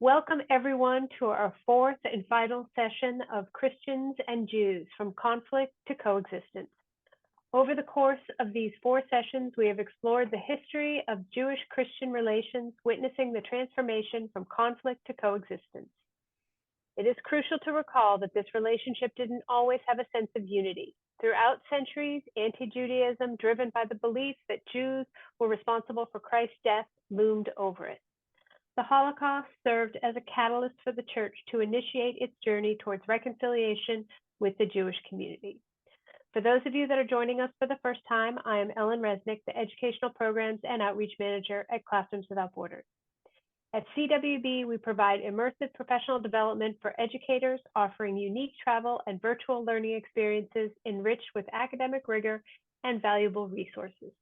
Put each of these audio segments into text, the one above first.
Welcome everyone to our fourth and final session of Christians and Jews from Conflict to Coexistence. Over the course of these four sessions, we have explored the history of Jewish-Christian relations, witnessing the transformation from conflict to coexistence. It is crucial to recall that this relationship didn't always have a sense of unity. Throughout centuries, anti-Judaism, driven by the belief that Jews were responsible for Christ's death, loomed over it. The Holocaust served as a catalyst for the church to initiate its journey towards reconciliation with the Jewish community. For those of you that are joining us for the first time, I am Ellen Resnick, the Educational Programs and Outreach Manager at Classrooms Without Borders. At CWB, we provide immersive professional development for educators, offering unique travel and virtual learning experiences enriched with academic rigor and valuable resources.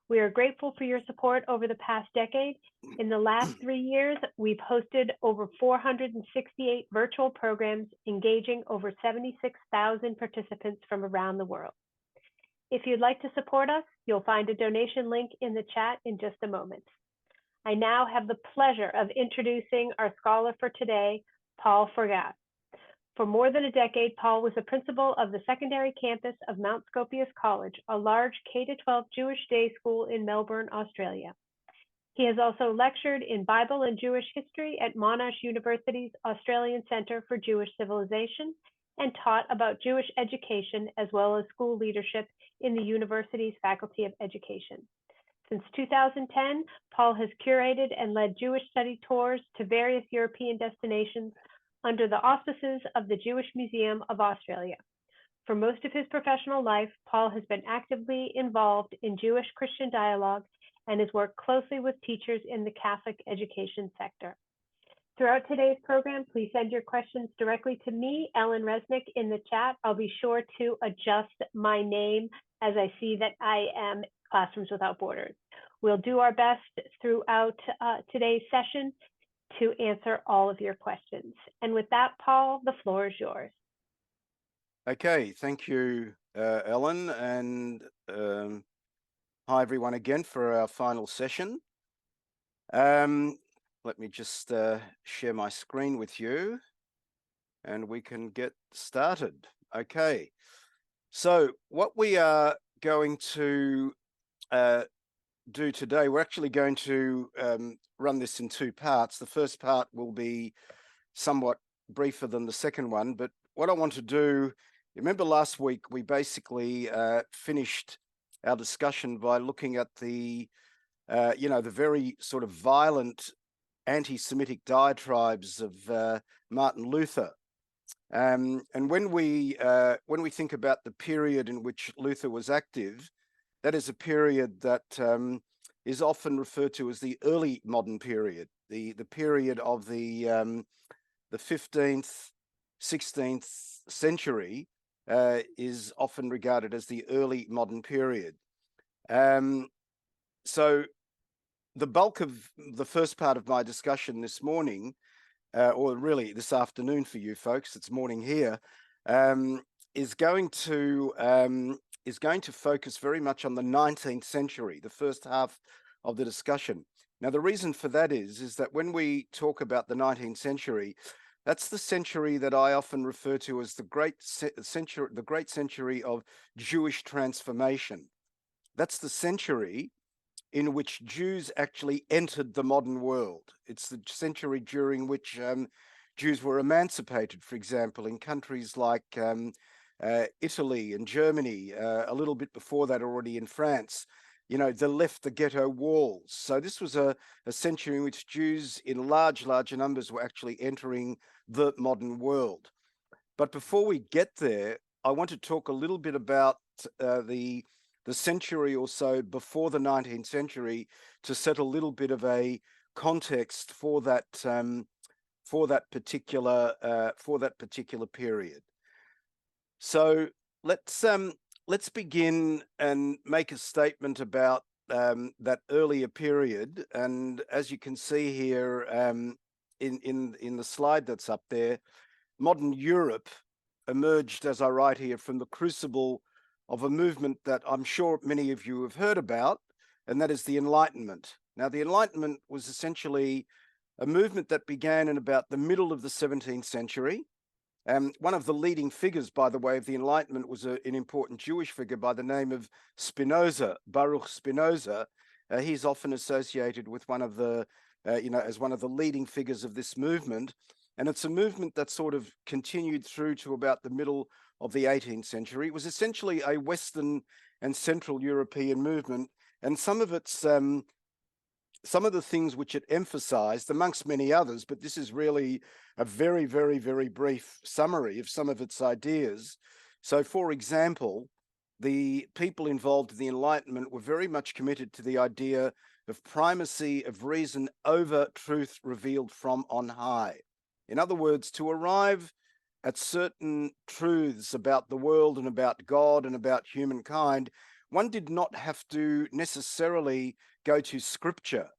We are grateful for your support over the past decade. In the last 3 years, we've hosted over 468 virtual programs, engaging over 76,000 participants from around the world. If you'd like to support us, you'll find a donation link in the chat in just a moment. I now have the pleasure of introducing our scholar for today, Paul Forgat. For more than a decade, Paul was the principal of the secondary campus of Mount Scopius College, a large K-12 Jewish day school in Melbourne, Australia. He has also lectured in Bible and Jewish history at Monash University's Australian Centre for Jewish Civilization and taught about Jewish education as well as school leadership in the university's Faculty of Education. Since 2010, Paul has curated and led Jewish study tours to various European destinations under the auspices of the Jewish Museum of Australia. For most of his professional life, Paul has been actively involved in Jewish-Christian dialogue and has worked closely with teachers in the Catholic education sector. Throughout today's program, please send your questions directly to me, Ellen Resnick, in the chat. I'll be sure to adjust my name as I see that I am Classrooms Without Borders. We'll do our best throughout today's session to answer all of your questions. And with that, Paul, the floor is yours. Okay, thank you, Ellen, and hi everyone again for our final session. Let me just share my screen with you and we can get started. Okay, so what we are going to do today, we're actually going to run this in two parts. The first part will be somewhat briefer than the second one, but what I want to do, remember last week we basically finished our discussion by looking at the the very sort of violent anti-Semitic diatribes of Martin Luther. And when we think about the period in which Luther was active, that is a period that is often referred to as the early modern period, the period of the 15th, 16th century is often regarded as the early modern period. So the bulk of the first part of my discussion this morning, or really this afternoon for you folks, it's morning here, is going to focus very much on the 19th century, the first half of the discussion. Now, the reason for that is that when we talk about the 19th century, that's the century that I often refer to as the great century of Jewish transformation. That's the century in which Jews actually entered the modern world. It's the century during which Jews were emancipated, for example, in countries like Italy and Germany, a little bit before that already in France. You know, they left the ghetto walls. So this was a century in which Jews in larger numbers were actually entering the modern world. But before we get there, I want to talk a little bit about the century or so before the 19th century to set a little bit of a context for that particular period. So let's begin and make a statement about that earlier period. And as you can see here in the slide that's up there, modern Europe emerged, as I write here, from the crucible of a movement that I'm sure many of you have heard about, and that is the Enlightenment. Now, the Enlightenment was essentially a movement that began in about the middle of the 17th century. One of the leading figures, by the way, of the Enlightenment was an important Jewish figure by the name of Spinoza, Baruch Spinoza. He's often associated with one of the, as one of the leading figures of this movement. And it's a movement that sort of continued through to about the middle of the 18th century. It was essentially a Western and Central European movement, and some of the things which it emphasized, amongst many others, but this is really a very, very, very brief summary of some of its ideas. So, for example, the people involved in the Enlightenment were very much committed to the idea of primacy of reason over truth revealed from on high. In other words, to arrive at certain truths about the world and about God and about humankind, one did not have to necessarily go to scripture.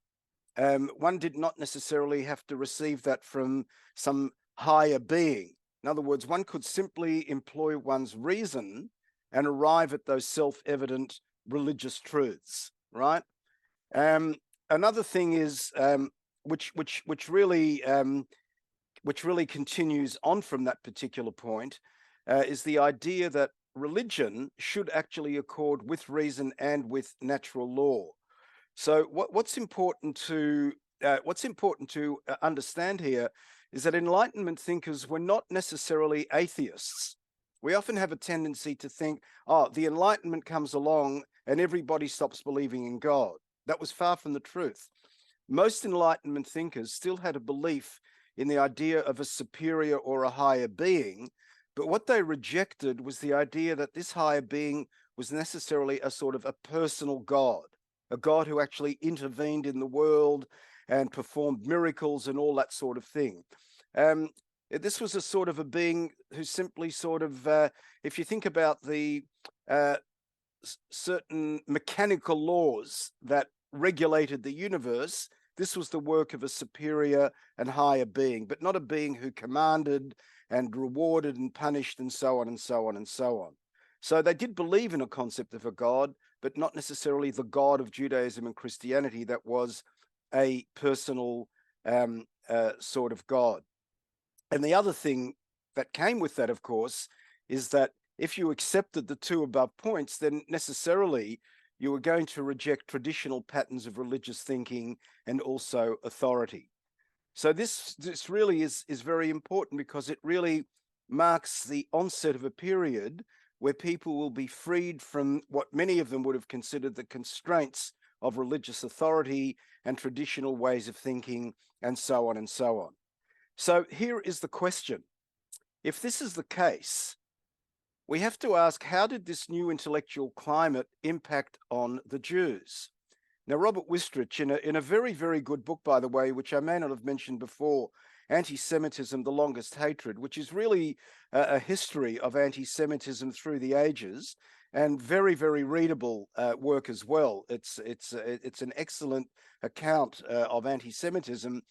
One did not necessarily have to receive that from some higher being. In other words, one could simply employ one's reason and arrive at those self-evident religious truths, right? Another thing is, which really continues on from that particular point, is the idea that religion should actually accord with reason and with natural law. So what's important to understand here is that Enlightenment thinkers were not necessarily atheists. We often have a tendency to think, oh, the Enlightenment comes along and everybody stops believing in God. That was far from the truth. Most Enlightenment thinkers still had a belief in the idea of a superior or a higher being, but what they rejected was the idea that this higher being was necessarily a sort of a personal God, a God who actually intervened in the world and performed miracles and all that sort of thing. This was a sort of a being who simply sort of, if you think about the certain mechanical laws that regulated the universe, this was the work of a superior and higher being, but not a being who commanded and rewarded and punished and so on and so on and so on. So they did believe in a concept of a God, but not necessarily the God of Judaism and Christianity that was a personal sort of God. And the other thing that came with that, of course, is that if you accepted the two above points, then necessarily you were going to reject traditional patterns of religious thinking and also authority. So this really is very important, because it really marks the onset of a period where people will be freed from what many of them would have considered the constraints of religious authority and traditional ways of thinking, and so on and so on. So here is the question. If this is the case, we have to ask, how did this new intellectual climate impact on the Jews? Now, Robert Wistrich, in a very, very good book, by the way, which I may not have mentioned before, Anti-Semitism, The Longest Hatred, which is really a history of anti-Semitism through the ages, and very, very readable work as well. It's an excellent account of anti-Semitism.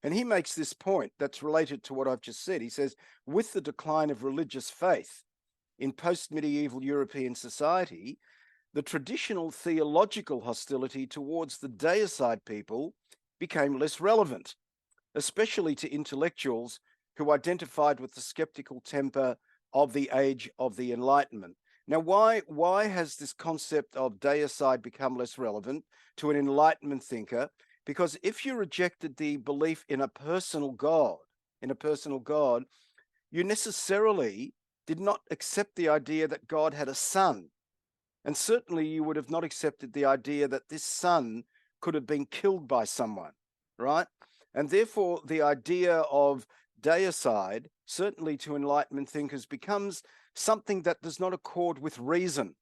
And he makes this point that's related to what I've just said. He says, with the decline of religious faith in post-medieval European society, the traditional theological hostility towards the deicide people became less relevant, especially to intellectuals who identified with the skeptical temper of the age of the Enlightenment. Now, why has this concept of deicide become less relevant to an Enlightenment thinker? Because if you rejected the belief in a personal God, you necessarily did not accept the idea that God had a son. And certainly you would have not accepted the idea that this son could have been killed by someone, right? And therefore, the idea of deicide, certainly to Enlightenment thinkers, becomes something that does not accord with reason,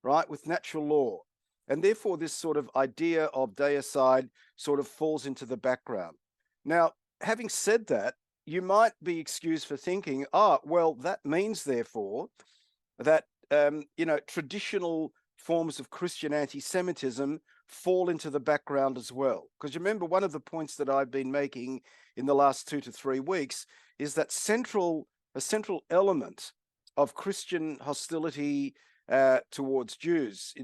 right, with natural law. And therefore, this sort of idea of deicide sort of falls into the background. Now, having said that, you might be excused for thinking, well, that means, therefore, that traditional forms of Christian anti-Semitism fall into the background as well. Because remember, one of the points that I've been making in the last 2 to 3 weeks is that a central element of Christian hostility towards Jews,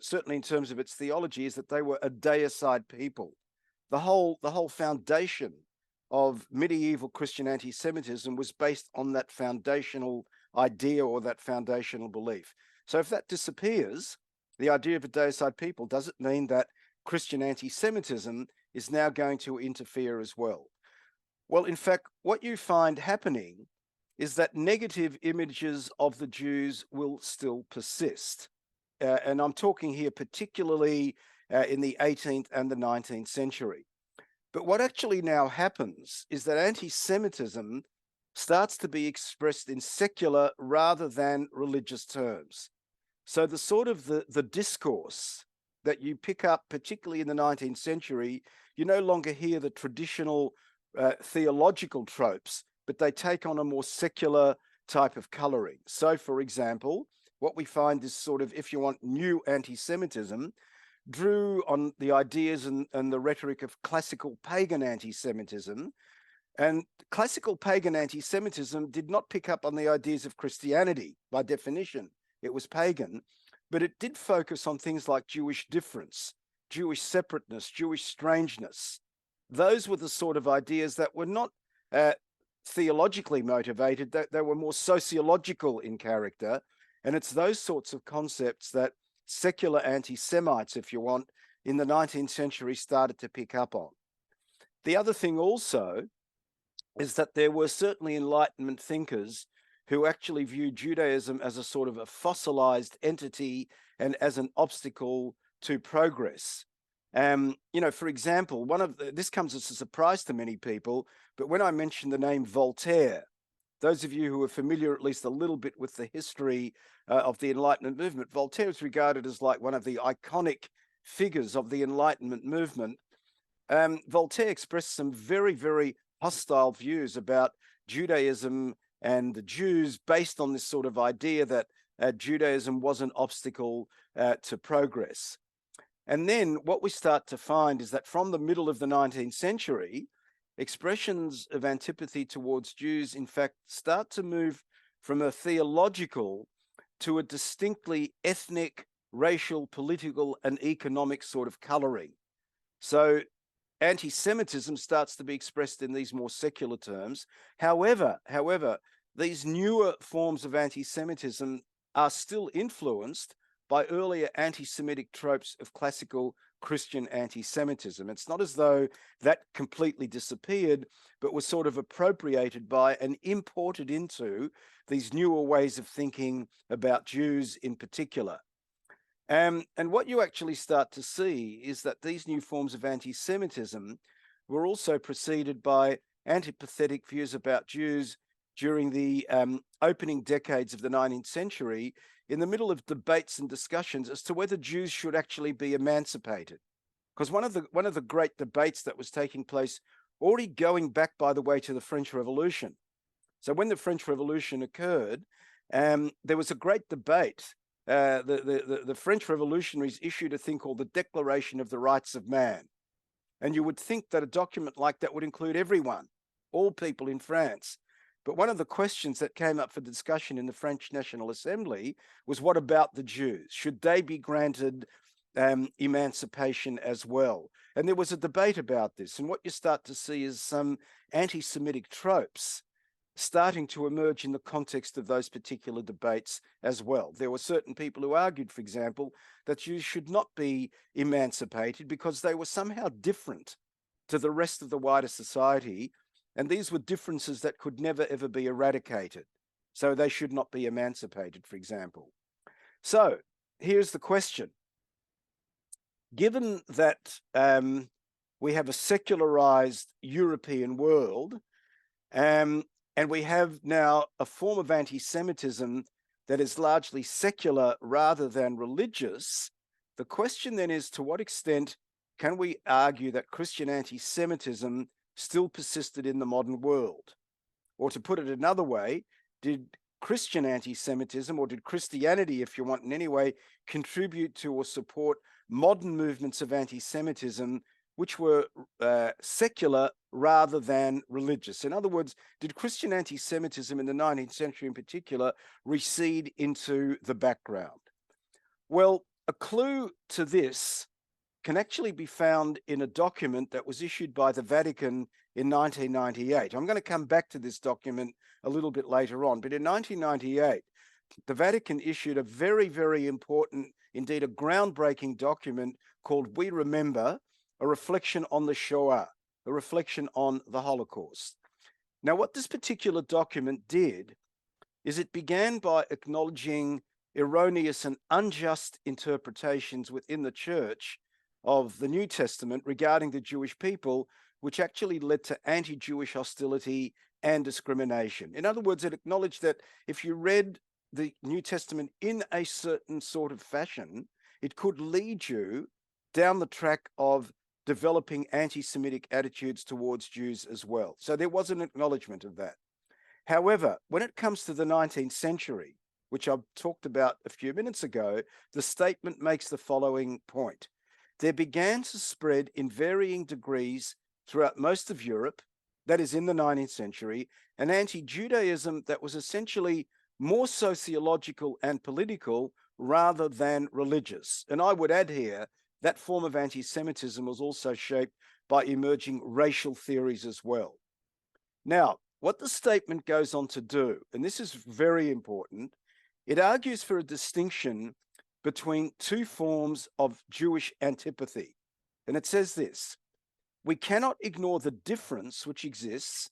certainly in terms of its theology, is that they were a deicide people. The whole foundation of medieval Christian anti-Semitism was based on that foundational idea or that foundational belief. So if that disappears, the idea of a deicide people, does it mean that Christian anti-Semitism is now going to interfere as well? Well, in fact, what you find happening is that negative images of the Jews will still persist. And I'm talking here particularly in the 18th and the 19th century. But what actually now happens is that anti-Semitism starts to be expressed in secular rather than religious terms. So the sort of the discourse that you pick up, particularly in the 19th century, you no longer hear the traditional theological tropes, but they take on a more secular type of coloring. So, for example, what we find is sort of, if you want, new anti-Semitism drew on the ideas and the rhetoric of classical pagan anti-Semitism. And classical pagan anti-Semitism did not pick up on the ideas of Christianity. By definition, it was pagan, but it did focus on things like Jewish difference, Jewish separateness, Jewish strangeness. Those were the sort of ideas that were not theologically motivated, that they were more sociological in character. And it's those sorts of concepts that secular anti-Semites, if you want, in the 19th century started to pick up on. The other thing also is that there were certainly Enlightenment thinkers who actually viewed Judaism as a sort of a fossilized entity and as an obstacle to progress. For example, this comes as a surprise to many people, but when I mentioned the name Voltaire, those of you who are familiar at least a little bit with the history of the Enlightenment movement, Voltaire is regarded as like one of the iconic figures of the Enlightenment movement. Voltaire expressed some very, very hostile views about Judaism and the Jews based on this sort of idea that Judaism was an obstacle to progress. And then what we start to find is that from the middle of the 19th century, expressions of antipathy towards Jews, in fact, start to move from a theological to a distinctly ethnic, racial, political, and economic sort of coloring. So anti-Semitism starts to be expressed in these more secular terms. However, these newer forms of anti-Semitism are still influenced by earlier anti-Semitic tropes of classical Christian anti-Semitism. It's not as though that completely disappeared, but was sort of appropriated by and imported into these newer ways of thinking about Jews in particular. And what you actually start to see is that these new forms of anti-Semitism were also preceded by antipathetic views about Jews during the opening decades of the 19th century, in the middle of debates and discussions as to whether Jews should actually be emancipated. Because one of the great debates that was taking place, already going back, by the way, to the French Revolution. So when the French Revolution occurred, there was a great debate. The French revolutionaries issued a thing called the Declaration of the Rights of Man. And you would think that a document like that would include everyone, all people in France. But one of the questions that came up for discussion in the French National Assembly was, what about the Jews? Should they be granted emancipation as well? And there was a debate about this. And what you start to see is some anti-Semitic tropes starting to emerge in the context of those particular debates as well. There were certain people who argued, for example, that Jews should not be emancipated because they were somehow different to the rest of the wider society, and these were differences that could never, ever be eradicated. So they should not be emancipated, for example. So here's the question. Given that we have a secularized European world, and we have now a form of anti-Semitism that is largely secular rather than religious, the question then is, to what extent can we argue that Christian anti-Semitism still persisted in the modern world? Or to put it another way, did Christian anti-Semitism, or did Christianity, if you want, in any way contribute to or support modern movements of anti-Semitism which were secular rather than religious? In other words, did Christian anti-Semitism in the 19th century in particular recede into the background? Well, a clue to this can actually be found in a document that was issued by the Vatican in 1998. I'm going to come back to this document a little bit later on, but in 1998, the Vatican issued a very, very important, indeed a groundbreaking document called We Remember, a reflection on the Shoah, a reflection on the Holocaust. Now, what this particular document did is it began by acknowledging erroneous and unjust interpretations within the church of the New Testament regarding the Jewish people, which actually led to anti-Jewish hostility and discrimination. In other words, it acknowledged that if you read the New Testament in a certain sort of fashion, it could lead you down the track of developing anti-Semitic attitudes towards Jews as well. So there was an acknowledgement of that. However, when it comes to the 19th century, which I've talked about a few minutes ago, the statement makes the following point. There began to spread in varying degrees throughout most of Europe, that is in the 19th century, an anti-Judaism that was essentially more sociological and political rather than religious. And I would add here, that form of anti-Semitism was also shaped by emerging racial theories as well. Now, what the statement goes on to do, and this is very important, it argues for a distinction between two forms of Jewish antipathy. And it says this: we cannot ignore the difference which exists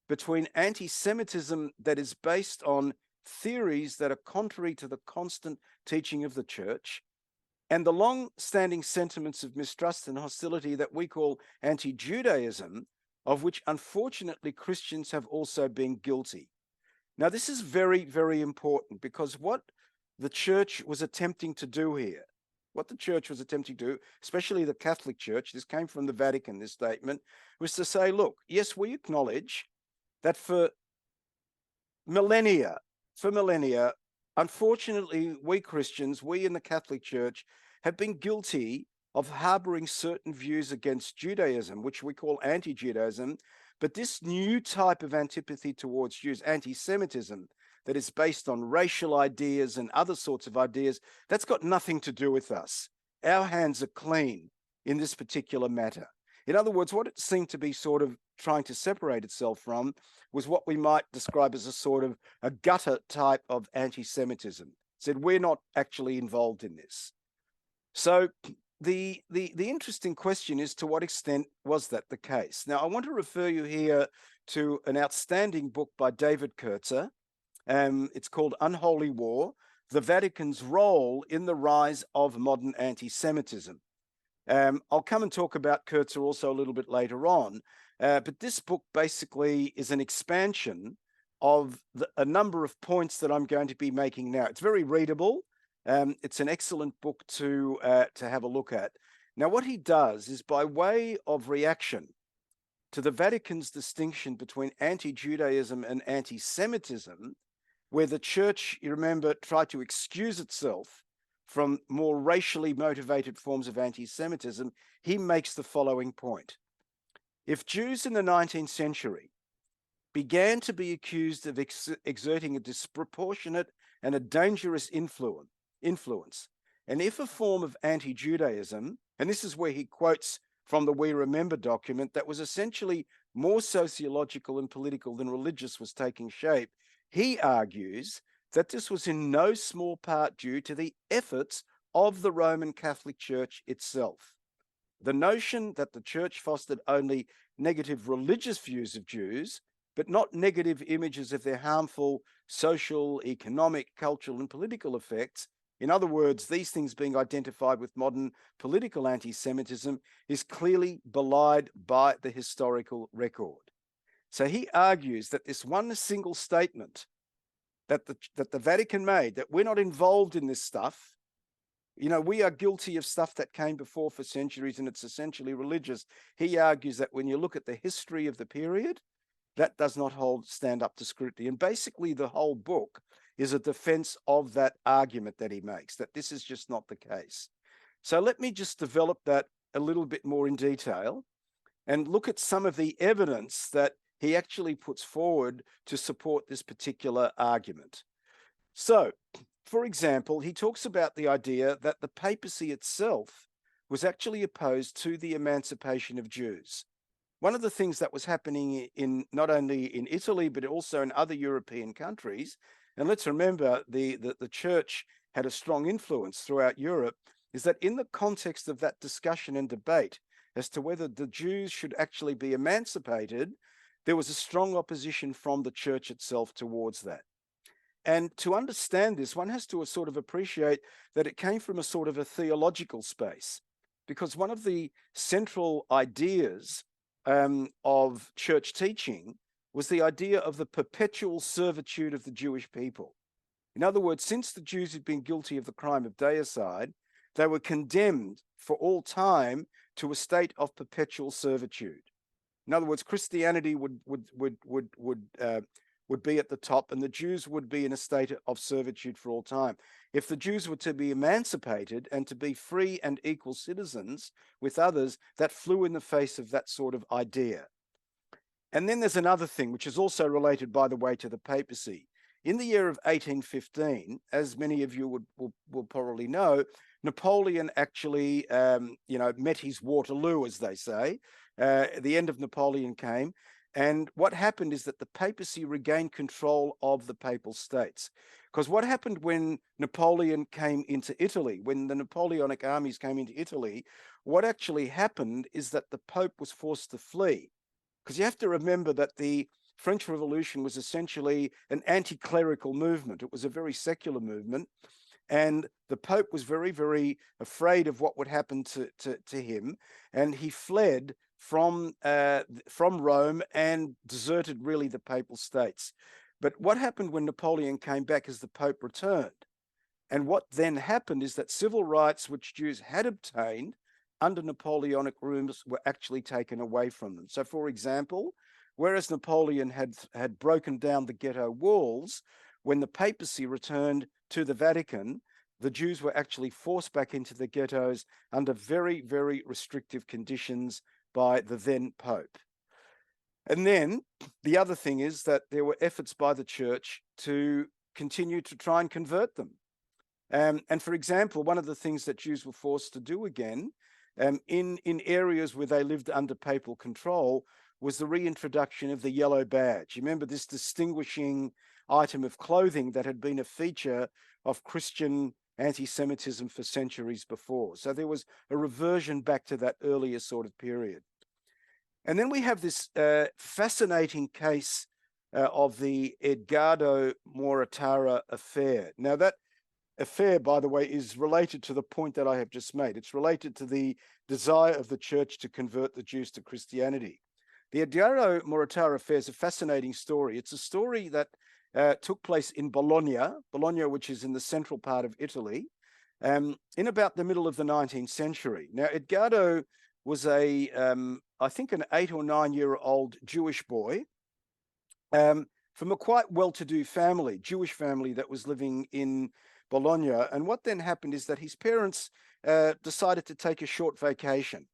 between anti-Semitism that is based on theories that are contrary to the constant teaching of the church and the long-standing sentiments of mistrust and hostility that we call anti-Judaism, of which unfortunately Christians have also been guilty. Now, this is very, very important, because what the church was attempting to do here, especially the Catholic Church, this came from the Vatican, this statement, was to say, look, yes, we acknowledge that for millennia, unfortunately, we Christians, we in the Catholic Church, have been guilty of harboring certain views against Judaism, which we call anti-Judaism. But this new type of antipathy towards Jews, anti-Semitism, that is based on racial ideas and other sorts of ideas, that's got nothing to do with us. Our hands are clean in this particular matter. In other words, what it seemed to be sort of trying to separate itself from was what we might describe as a sort of a gutter type of anti-Semitism. It said, we're not actually involved in this. So the interesting question is, to what extent was that the case? Now, I want to refer you here to an outstanding book by David Kurtzer. It's called Unholy War: The Vatican's Role in the Rise of Modern Anti-Semitism. I'll come and talk about Kurtzer also a little bit later on, but this book basically is an expansion of a number of points that I'm going to be making now. It's very readable. It's an excellent book to have a look at. Now, what he does is, by way of reaction to the Vatican's distinction between anti-Judaism and anti-Semitism, where the church, you remember, tried to excuse itself from more racially motivated forms of anti-Semitism, he makes the following point. If Jews in the 19th century began to be accused of exerting a disproportionate and a dangerous influence, and if a form of anti-Judaism, and this is where he quotes from the We Remember document, that was essentially more sociological and political than religious, was taking shape, he argues that this was in no small part due to the efforts of the Roman Catholic Church itself. The notion that the church fostered only negative religious views of Jews, but not negative images of their harmful social, economic, cultural, and political effects, in other words, these things being identified with modern political anti-Semitism, is clearly belied by the historical record. So he argues that this one single statement that the Vatican made, that we're not involved in this stuff, you know, we are guilty of stuff that came before for centuries and it's essentially religious. He argues that when you look at the history of the period, that does not stand up to scrutiny. And basically the whole book is a defense of that argument that he makes, that this is just not the case. So let me just develop that a little bit more in detail and look at some of the evidence that he actually puts forward to support this particular argument. So, for example, he talks about the idea that the papacy itself was actually opposed to the emancipation of Jews. One of the things that was happening in not only in Italy, but also in other European countries, and let's remember the church had a strong influence throughout Europe, is that in the context of that discussion and debate as to whether the Jews should actually be emancipated, there was a strong opposition from the church itself towards that. And to understand this, one has to sort of appreciate that it came from a sort of a theological space, because one of the central ideas of church teaching was the idea of the perpetual servitude of the Jewish people. In other words, since the Jews had been guilty of the crime of deicide, they were condemned for all time to a state of perpetual servitude. In other words, Christianity would be at the top, and the Jews would be in a state of servitude for all time. If the Jews were to be emancipated and to be free and equal citizens with others, that flew in the face of that sort of idea. And then there's another thing, which is also related, by the way, to the papacy. In the year of 1815, as many of you will probably know, Napoleon actually, met his Waterloo, as they say. The end of Napoleon came. And what happened is that the papacy regained control of the papal states. Because what happened when Napoleon came into Italy, when the Napoleonic armies came into Italy, what actually happened is that the Pope was forced to flee. Because you have to remember that the French Revolution was essentially an anti-clerical movement. It was a very secular movement. And the Pope was very, very afraid of what would happen to him. And he fled from Rome and deserted really the papal states. But what happened when Napoleon came back is the Pope returned. And what then happened is that civil rights which Jews had obtained under Napoleonic rulers were actually taken away from them. So, for example, whereas Napoleon had broken down the ghetto walls, when the papacy returned to the Vatican, the Jews were actually forced back into the ghettos under very, very restrictive conditions by the then Pope. And then the other thing is that there were efforts by the church to continue to try and convert them. And for example, one of the things that Jews were forced to do again in areas where they lived under papal control was the reintroduction of the yellow badge. You remember this distinguishing item of clothing that had been a feature of Christian anti-Semitism for centuries before. So there was a reversion back to that earlier sort of period. And then we have this fascinating case of the Edgardo Moratara affair. Now that affair, by the way, is related to the point that I have just made. It's related to the desire of the church to convert the Jews to Christianity. The Edgardo Moratara affair is a fascinating story. It's a story that took place in Bologna, which is in the central part of Italy, in about the middle of the 19th century. Now, Edgardo was I think an 8 or 9 year old Jewish boy from a quite well-to-do family, Jewish family that was living in Bologna. And what then happened is that his parents decided to take a short vacation,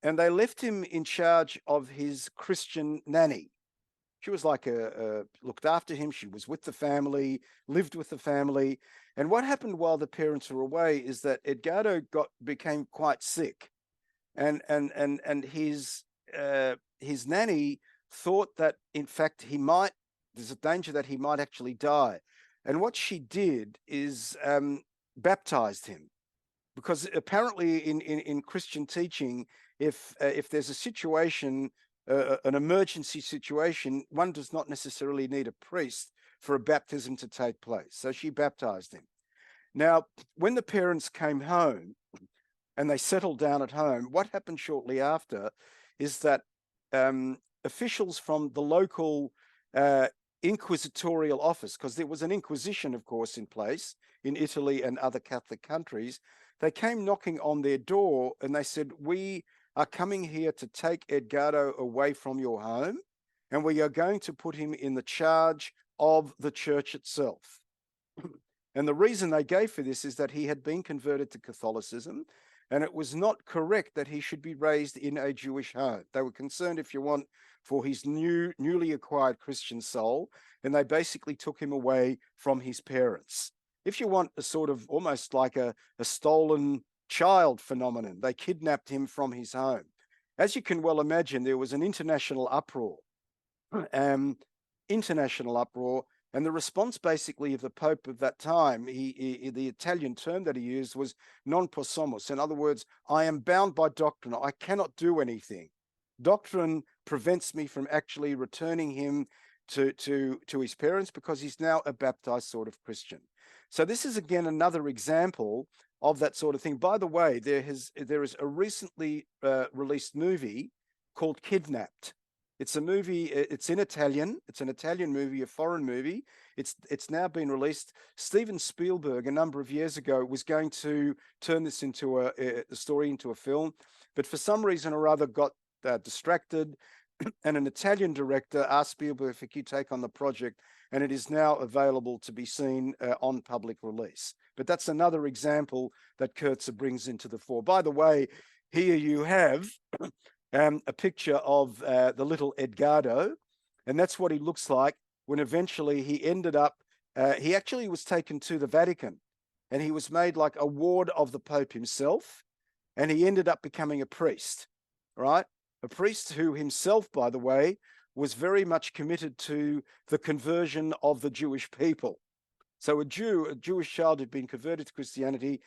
and they left him in charge of his Christian nanny. She was like looked after him. She was with the family, lived with the family. And what happened while the parents were away is that Edgardo became quite sick, and his nanny thought that in fact there's a danger that he might actually die. And what she did is baptized him, because apparently in Christian teaching, if there's a situation, an emergency situation, one does not necessarily need a priest for a baptism to take place. So she baptized him. Now, when the parents came home and they settled down at home, what happened shortly after is that officials from the local inquisitorial office, because there was an inquisition, of course, in place in Italy and other Catholic countries, they came knocking on their door and they said, "We are coming here to take Edgardo away from your home, and we are going to put him in the charge of the church itself." And the reason they gave for this is that he had been converted to Catholicism, and it was not correct that he should be raised in a Jewish home. They were concerned, if you want, for his newly acquired Christian soul, and they basically took him away from his parents. If you want, a sort of almost like a stolen child phenomenon. They kidnapped him from his home. As you can well imagine, there was an international uproar. International uproar. And the response basically of the Pope of that time, the Italian term that he used was non possumus. In other words, I am bound by doctrine. I cannot do anything. Doctrine prevents me from actually returning him to his parents because he's now a baptized sort of Christian. So this is again another example of that sort of thing. By the way, there is a recently released movie called Kidnapped. It's a movie. It's in Italian. It's an Italian movie, a foreign movie. It's now been released. Steven Spielberg, a number of years ago, was going to turn this into a story into a film, but for some reason or other got distracted, and an Italian director asked Spielberg if he could take on the project, and it is now available to be seen on public release. But that's another example that Kurtzer brings into the fore. By the way, here you have a picture of the little Edgardo, and that's what he looks like when eventually he ended up, he actually was taken to the Vatican, and he was made like a ward of the Pope himself, and he ended up becoming a priest, right? A priest who himself, by the way, was very much committed to the conversion of the Jewish people. So a Jewish child who'd been converted to Christianity.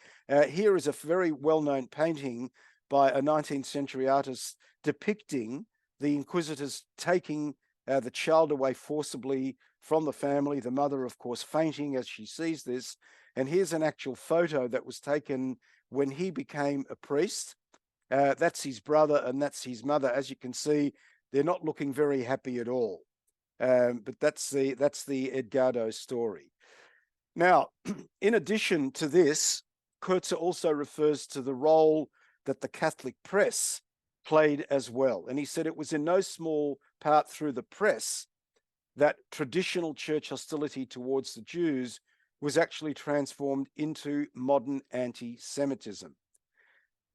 Here is a very well-known painting by a 19th century artist depicting the inquisitors taking the child away forcibly from the family, the mother, of course, fainting as she sees this. And here's an actual photo that was taken when he became a priest. That's his brother and that's his mother. As you can see, they're not looking very happy at all. But that's the Edgardo story. Now, in addition to this, Kurtzer also refers to the role that the Catholic press played as well. And he said it was in no small part through the press that traditional church hostility towards the Jews was actually transformed into modern anti-Semitism.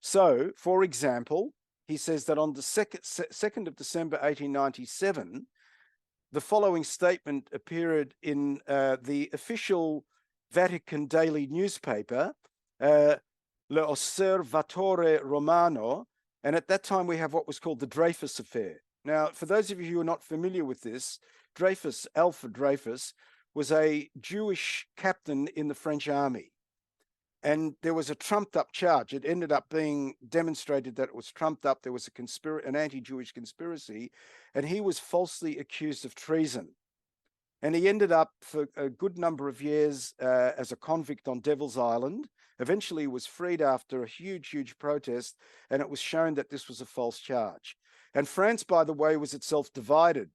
So, for example, he says that on the 2nd of December 1897, the following statement appeared in the official Vatican daily newspaper, L'Osservatore Romano, and at that time we have what was called the Dreyfus Affair. Now, for those of you who are not familiar with this, Dreyfus, Alfred Dreyfus, was a Jewish captain in the French army. And there was a trumped up charge. It ended up being demonstrated that it was trumped up. There was an anti-Jewish conspiracy, and he was falsely accused of treason. And he ended up for a good number of years as a convict on Devil's Island. Eventually he was freed after a huge protest, and it was shown that this was a false charge. And France, by the way, was itself divided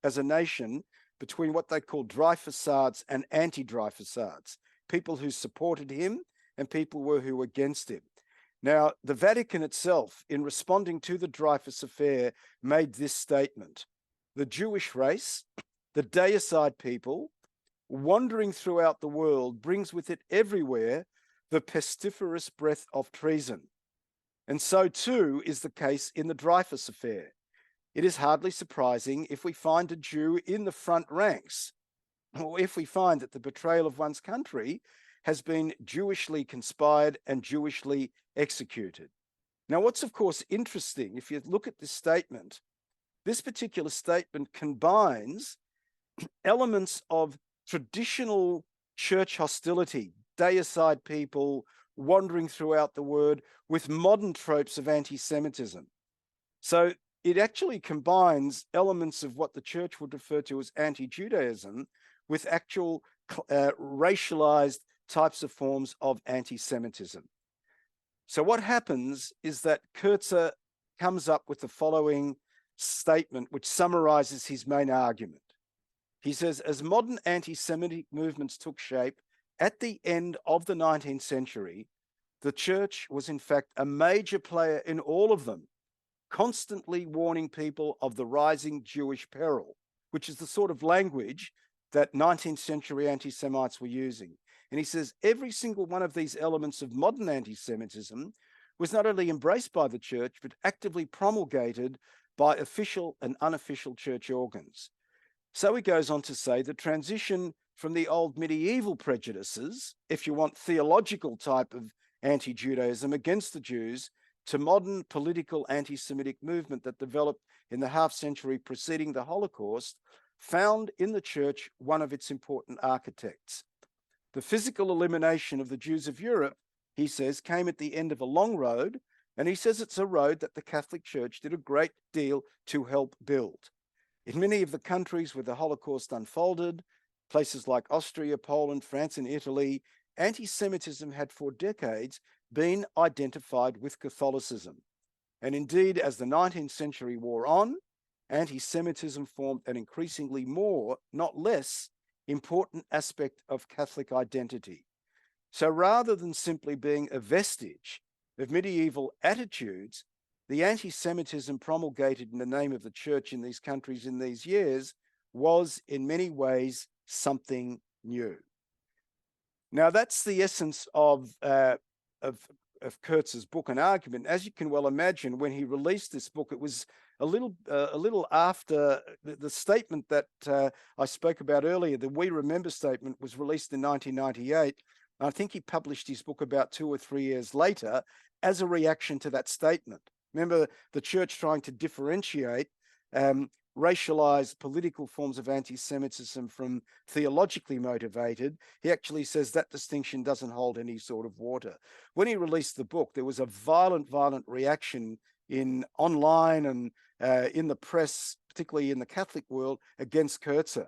as a nation between what they called Dreyfusards and anti-Dreyfusards, people who supported him and people who were against him. Now, the Vatican itself, in responding to the Dreyfus affair, made this statement: the Jewish race, the deicide people, wandering throughout the world, brings with it everywhere the pestiferous breath of treason. And so too is the case in the Dreyfus affair. It is hardly surprising if we find a Jew in the front ranks, or if we find that the betrayal of one's country has been Jewishly conspired and Jewishly executed. Now, what's of course interesting, if you look at this statement, this particular statement combines elements of traditional church hostility, deicide people wandering throughout the world, with modern tropes of anti-Semitism. So it actually combines elements of what the church would refer to as anti-Judaism with actual racialized types of forms of anti-Semitism. So what happens is that Kurtzer comes up with the following statement, which summarizes his main argument. He says, as modern anti-Semitic movements took shape at the end of the 19th century, the church was in fact a major player in all of them, constantly warning people of the rising Jewish peril, which is the sort of language that 19th century anti-Semites were using. And he says every single one of these elements of modern anti-Semitism was not only embraced by the church, but actively promulgated by official and unofficial church organs. So he goes on to say the transition from the old medieval prejudices, if you want theological type of anti-Judaism against the Jews to modern political anti-Semitic movement that developed in the half-century preceding the Holocaust, found in the church one of its important architects. The physical elimination of the Jews of Europe, he says, came at the end of a long road, and he says it's a road that the Catholic Church did a great deal to help build. In many of the countries where the Holocaust unfolded, places like Austria, Poland, France, and Italy, anti-Semitism had for decades been identified with Catholicism. And indeed, as the 19th century wore on, anti-Semitism formed an increasingly more, not less, important aspect of Catholic identity. So rather than simply being a vestige of medieval attitudes, the anti-Semitism promulgated in the name of the church in these countries in these years was in many ways something new. Now that's the essence of Kurtz's book and argument. As you can well imagine, when he released this book, it was a little after the statement that I spoke about earlier. The We Remember statement was released in 1998. I think he published his book about 2 or 3 years later as a reaction to that statement. Remember, the church trying to differentiate racialized political forms of anti-Semitism from theologically motivated. He actually says that distinction doesn't hold any sort of water. When he released the book, there was a violent reaction in online and in the press, particularly in the Catholic world, against Kurtzer.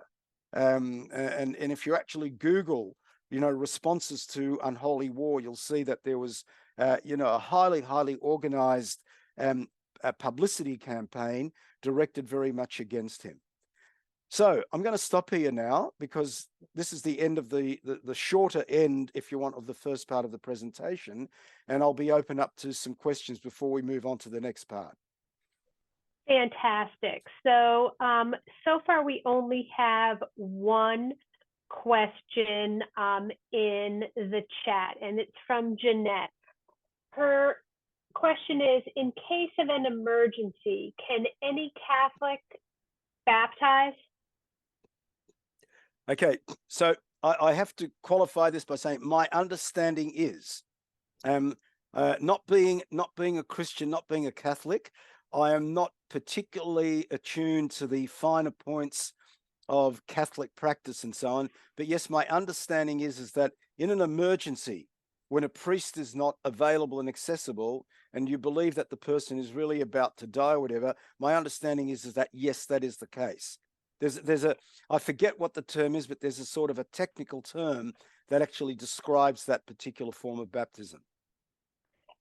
And if you actually Google, responses to unholy war, you'll see that there was, a highly organized publicity campaign directed very much against him. So I'm going to stop here now because this is the end of the shorter end, if you want, of the first part of the presentation, and I'll be open up to some questions before we move on to the next part. Fantastic. So, so far we only have one question in the chat, and it's from Jeanette. Her question is, in case of an emergency, can any Catholic baptize? Okay, so I have to qualify this by saying my understanding is, not being a Christian, not being a Catholic, I am not particularly attuned to the finer points of Catholic practice and so on. But yes, my understanding is that in an emergency, when a priest is not available and accessible, and you believe that the person is really about to die or whatever, my understanding is that yes, that is the case. I forget what the term is, but there's a sort of a technical term that actually describes that particular form of baptism.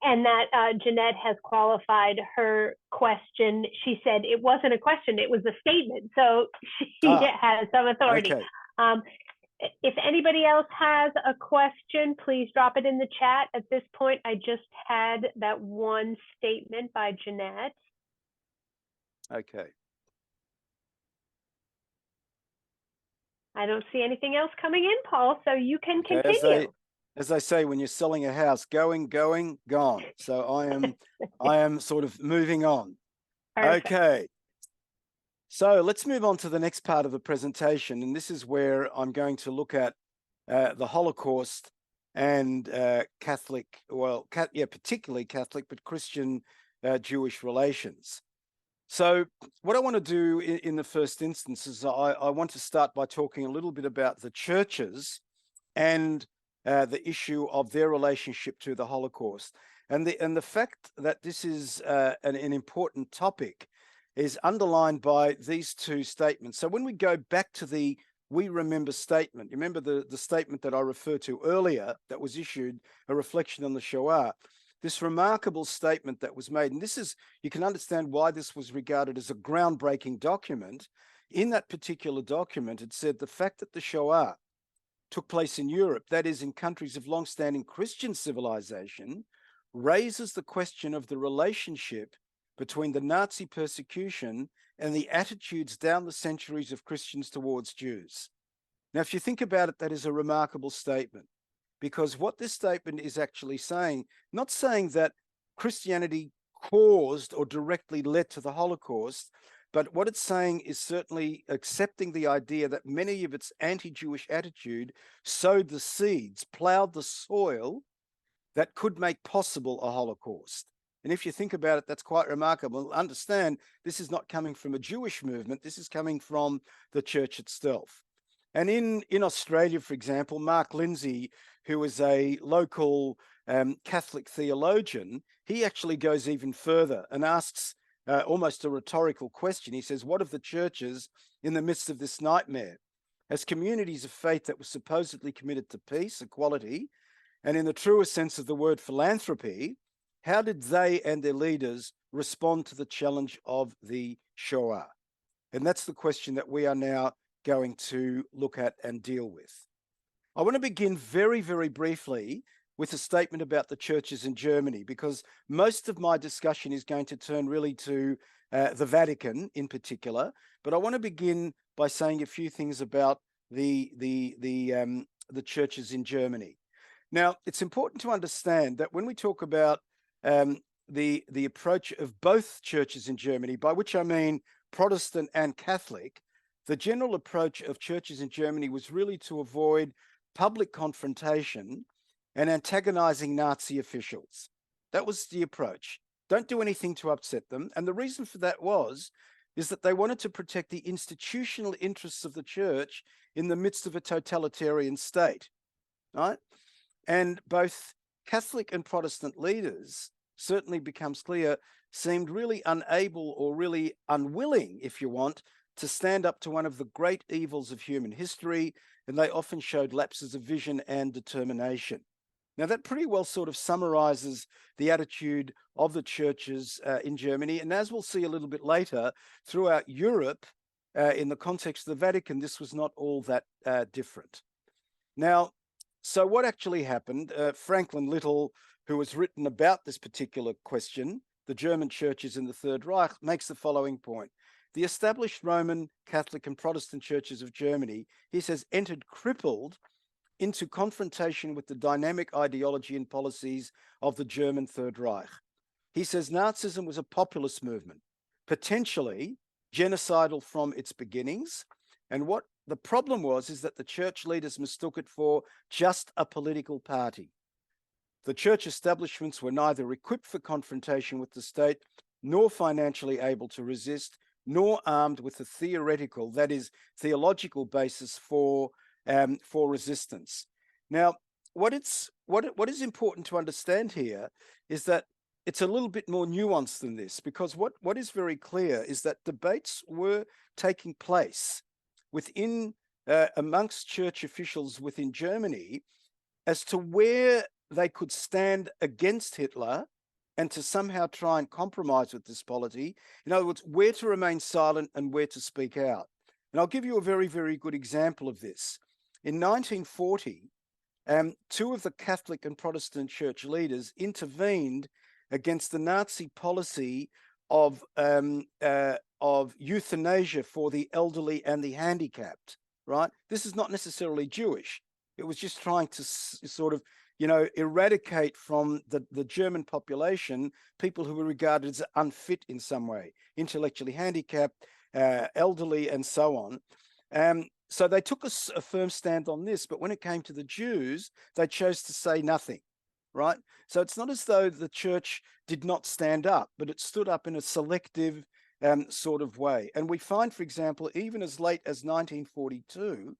And that Jeanette has qualified her question. She said it wasn't a question, it was a statement. So she has some authority. Okay. If anybody else has a question, please drop it in the chat. At this point, I just had that one statement by Jeanette. Okay. I don't see anything else coming in, Paul, so you can continue. As I say, when you're selling a house, going, gone. So I am sort of moving on. Perfect. Okay. So let's move on to the next part of the presentation. And this is where I'm going to look at the Holocaust and Catholic, particularly Catholic, but Christian Jewish relations. So what I want to do in the first instance is I want to start by talking a little bit about the churches and the issue of their relationship to the Holocaust. And the fact that this is an important topic is underlined by these two statements. So when we go back to the We Remember statement, you remember the statement that I referred to earlier that was issued, a reflection on the Shoah, this remarkable statement that was made, and this is, you can understand why this was regarded as a groundbreaking document. In that particular document, it said the fact that the Shoah took place in Europe, that is in countries of long-standing Christian civilization, raises the question of the relationship between the Nazi persecution and the attitudes down the centuries of Christians towards Jews. Now, if you think about it, that is a remarkable statement, because what this statement is actually saying, not saying that Christianity caused or directly led to the Holocaust, but what it's saying is certainly accepting the idea that many of its anti-Jewish attitude sowed the seeds, plowed the soil that could make possible a Holocaust. And if you think about it, that's quite remarkable. Understand, this is not coming from a Jewish movement. This is coming from the church itself. And in Australia, for example, Mark Lindsay, who is a local Catholic theologian, he actually goes even further and asks almost a rhetorical question. He says, what of the churches in the midst of this nightmare? As communities of faith that were supposedly committed to peace, equality, and in the truest sense of the word philanthropy, how did they and their leaders respond to the challenge of the Shoah? And that's the question that we are now going to look at and deal with. I want to begin very, very briefly with a statement about the churches in Germany, because most of my discussion is going to turn really to the Vatican in particular. But I want to begin by saying a few things about the churches in Germany. Now, it's important to understand that when we talk about the approach of both churches in Germany, by which I mean Protestant and Catholic, the general approach of churches in Germany was really to avoid public confrontation and antagonizing Nazi officials. That was the approach. Don't do anything to upset them. And the reason for that is that they wanted to protect the institutional interests of the church in the midst of a totalitarian state, right? And both Catholic and Protestant leaders, certainly becomes clear, seemed really unable or really unwilling, if you want, to stand up to one of the great evils of human history, and they often showed lapses of vision and determination. Now, that pretty well sort of summarizes the attitude of the churches in Germany. And as we'll see a little bit later, throughout Europe, in the context of the Vatican, this was not all that different. Now, so what actually happened? Franklin Little, who has written about this particular question, the German churches in the Third Reich, makes the following point. The established Roman Catholic and Protestant churches of Germany, he says, entered crippled into confrontation with the dynamic ideology and policies of the German Third Reich. He says Nazism was a populist movement, potentially genocidal from its beginnings. And what the problem was is that the church leaders mistook it for just a political party. The church establishments were neither equipped for confrontation with the state, nor financially able to resist, nor armed with a theoretical, that is, theological basis for resistance. Now, what is important to understand here is that it's a little bit more nuanced than this, because what is very clear is that debates were taking place within amongst church officials within Germany as to where they could stand against Hitler and to somehow try and compromise with this polity. In other words, where to remain silent and where to speak out. And I'll give you a very, very good example of this. In 1940, two of the Catholic and Protestant church leaders intervened against the Nazi policy of euthanasia for the elderly and the handicapped, right? This is not necessarily Jewish. It was just trying to sort of, eradicate from the German population people who were regarded as unfit in some way, intellectually handicapped, elderly, and so on. So they took a firm stand on this, but when it came to the Jews, they chose to say nothing, right? So it's not as though the church did not stand up, but it stood up in a selective sort of way. And we find, for example, even as late as 1942,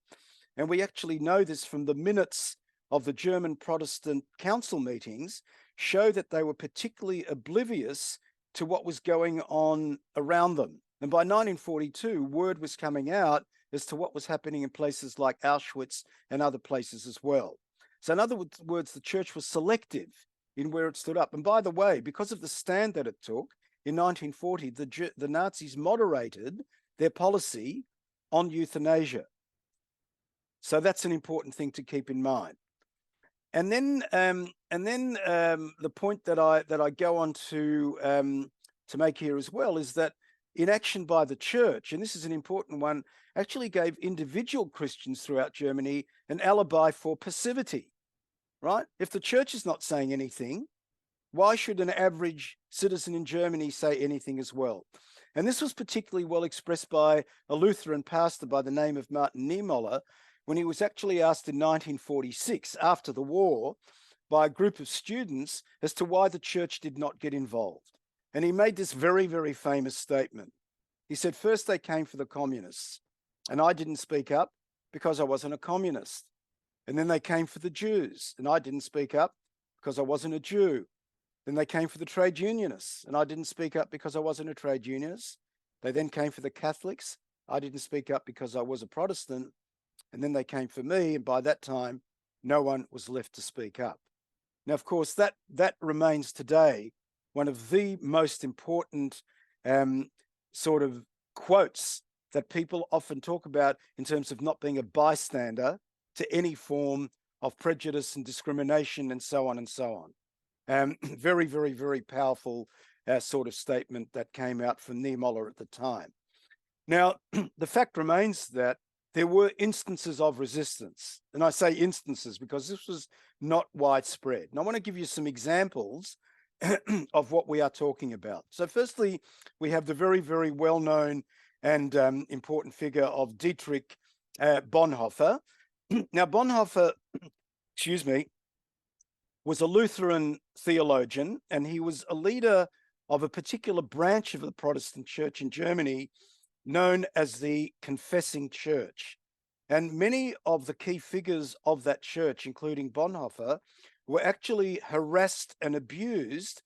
and we actually know this from the minutes of the German Protestant council meetings, show that they were particularly oblivious to what was going on around them. And by 1942, word was coming out as to what was happening in places like Auschwitz and other places as well. So in other words, the church was selective in where it stood up. And by the way, because of the stand that it took, in 1940, the Nazis moderated their policy on euthanasia. So that's an important thing to keep in mind. And then the point that I go on to make here as well is that inaction by the church, and this is an important one, actually gave individual Christians throughout Germany an alibi for passivity, right? If the church is not saying anything, why should an average citizen in Germany say anything as well? And this was particularly well expressed by a Lutheran pastor by the name of Martin Niemöller, when he was actually asked in 1946, after the war, by a group of students as to why the church did not get involved. And he made this very, very famous statement. He said, first they came for the communists, and I didn't speak up because I wasn't a communist. And then they came for the Jews, and I didn't speak up because I wasn't a Jew. Then they came for the trade unionists, and I didn't speak up because I wasn't a trade unionist. They then came for the Catholics. I didn't speak up because I was a Protestant. And then they came for me, and by that time, no one was left to speak up. Now, of course, that remains today one of the most important sort of quotes that people often talk about in terms of not being a bystander to any form of prejudice and discrimination and so on and so on. Very, very, very powerful sort of statement that came out from Niemöller at the time. Now, the fact remains that there were instances of resistance, and I say instances because this was not widespread. And I want to give you some examples of what we are talking about. So firstly, we have the very, very well-known and important figure of Dietrich Bonhoeffer. Now, Bonhoeffer, excuse me, was a Lutheran theologian, and he was a leader of a particular branch of the Protestant church in Germany known as the Confessing Church. And many of the key figures of that church, including Bonhoeffer, were actually harassed and abused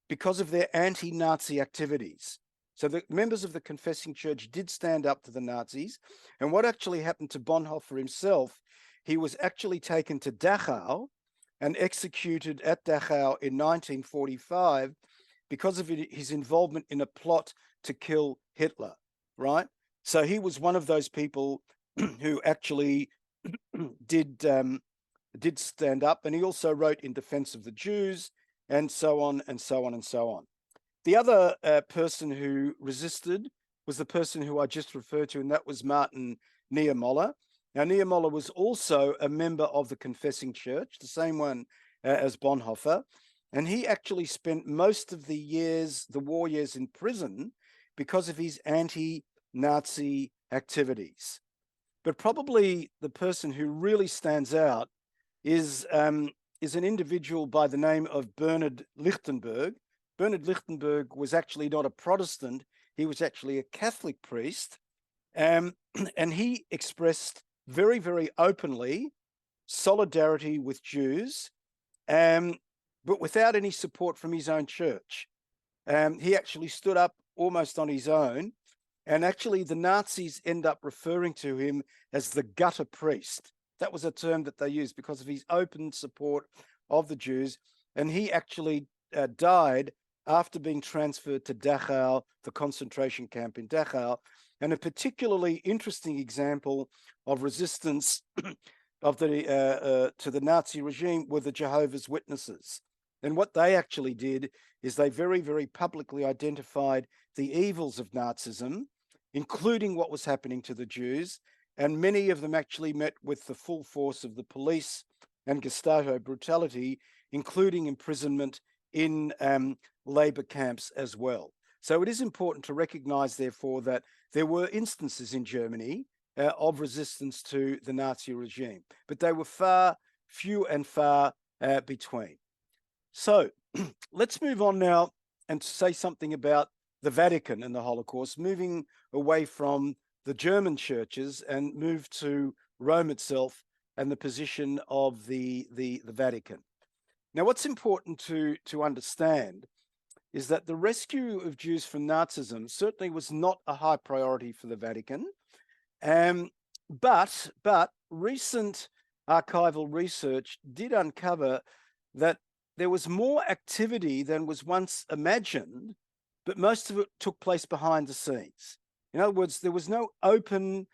because of their anti-Nazi activities. So the members of the Confessing Church did stand up to the Nazis. And what actually happened to Bonhoeffer himself, he was actually taken to Dachau and executed at Dachau in 1945 because of his involvement in a plot to kill Hitler, right? So he was one of those people who actually did stand up, and he also wrote in defense of the Jews, and so on and so on and so on. The other person who resisted was the person who I just referred to, and that was Martin Niemöller. Now, Niemöller was also a member of the Confessing Church, the same one as Bonhoeffer, and he actually spent most of the war years in prison because of his anti-Nazi activities. But probably the person who really stands out is an individual by the name of Bernhard Lichtenberg. Bernhard Lichtenberg was actually not a Protestant. He was actually a Catholic priest. And he expressed very, very openly solidarity with Jews, but without any support from his own church. He actually stood up almost on his own. And actually, the Nazis end up referring to him as the gutter priest. That was a term that they used because of his open support of the Jews. And he actually died after being transferred to Dachau, the concentration camp in Dachau. And a particularly interesting example of resistance to the Nazi regime were the Jehovah's Witnesses. And what they actually did is they very, very publicly identified the evils of Nazism, including what was happening to the Jews. And many of them actually met with the full force of the police and Gestapo brutality, including imprisonment in labor camps as well. So it is important to recognize, therefore, that there were instances in Germany of resistance to the Nazi regime, but they were few and far between. So let's move on now and say something about the Vatican and the Holocaust, moving away from the German churches and move to Rome itself and the position of the Vatican. Now, what's important to understand is that the rescue of Jews from Nazism certainly was not a high priority for the Vatican, but recent archival research did uncover that there was more activity than was once imagined, but most of it took place behind the scenes. In other words, there was no open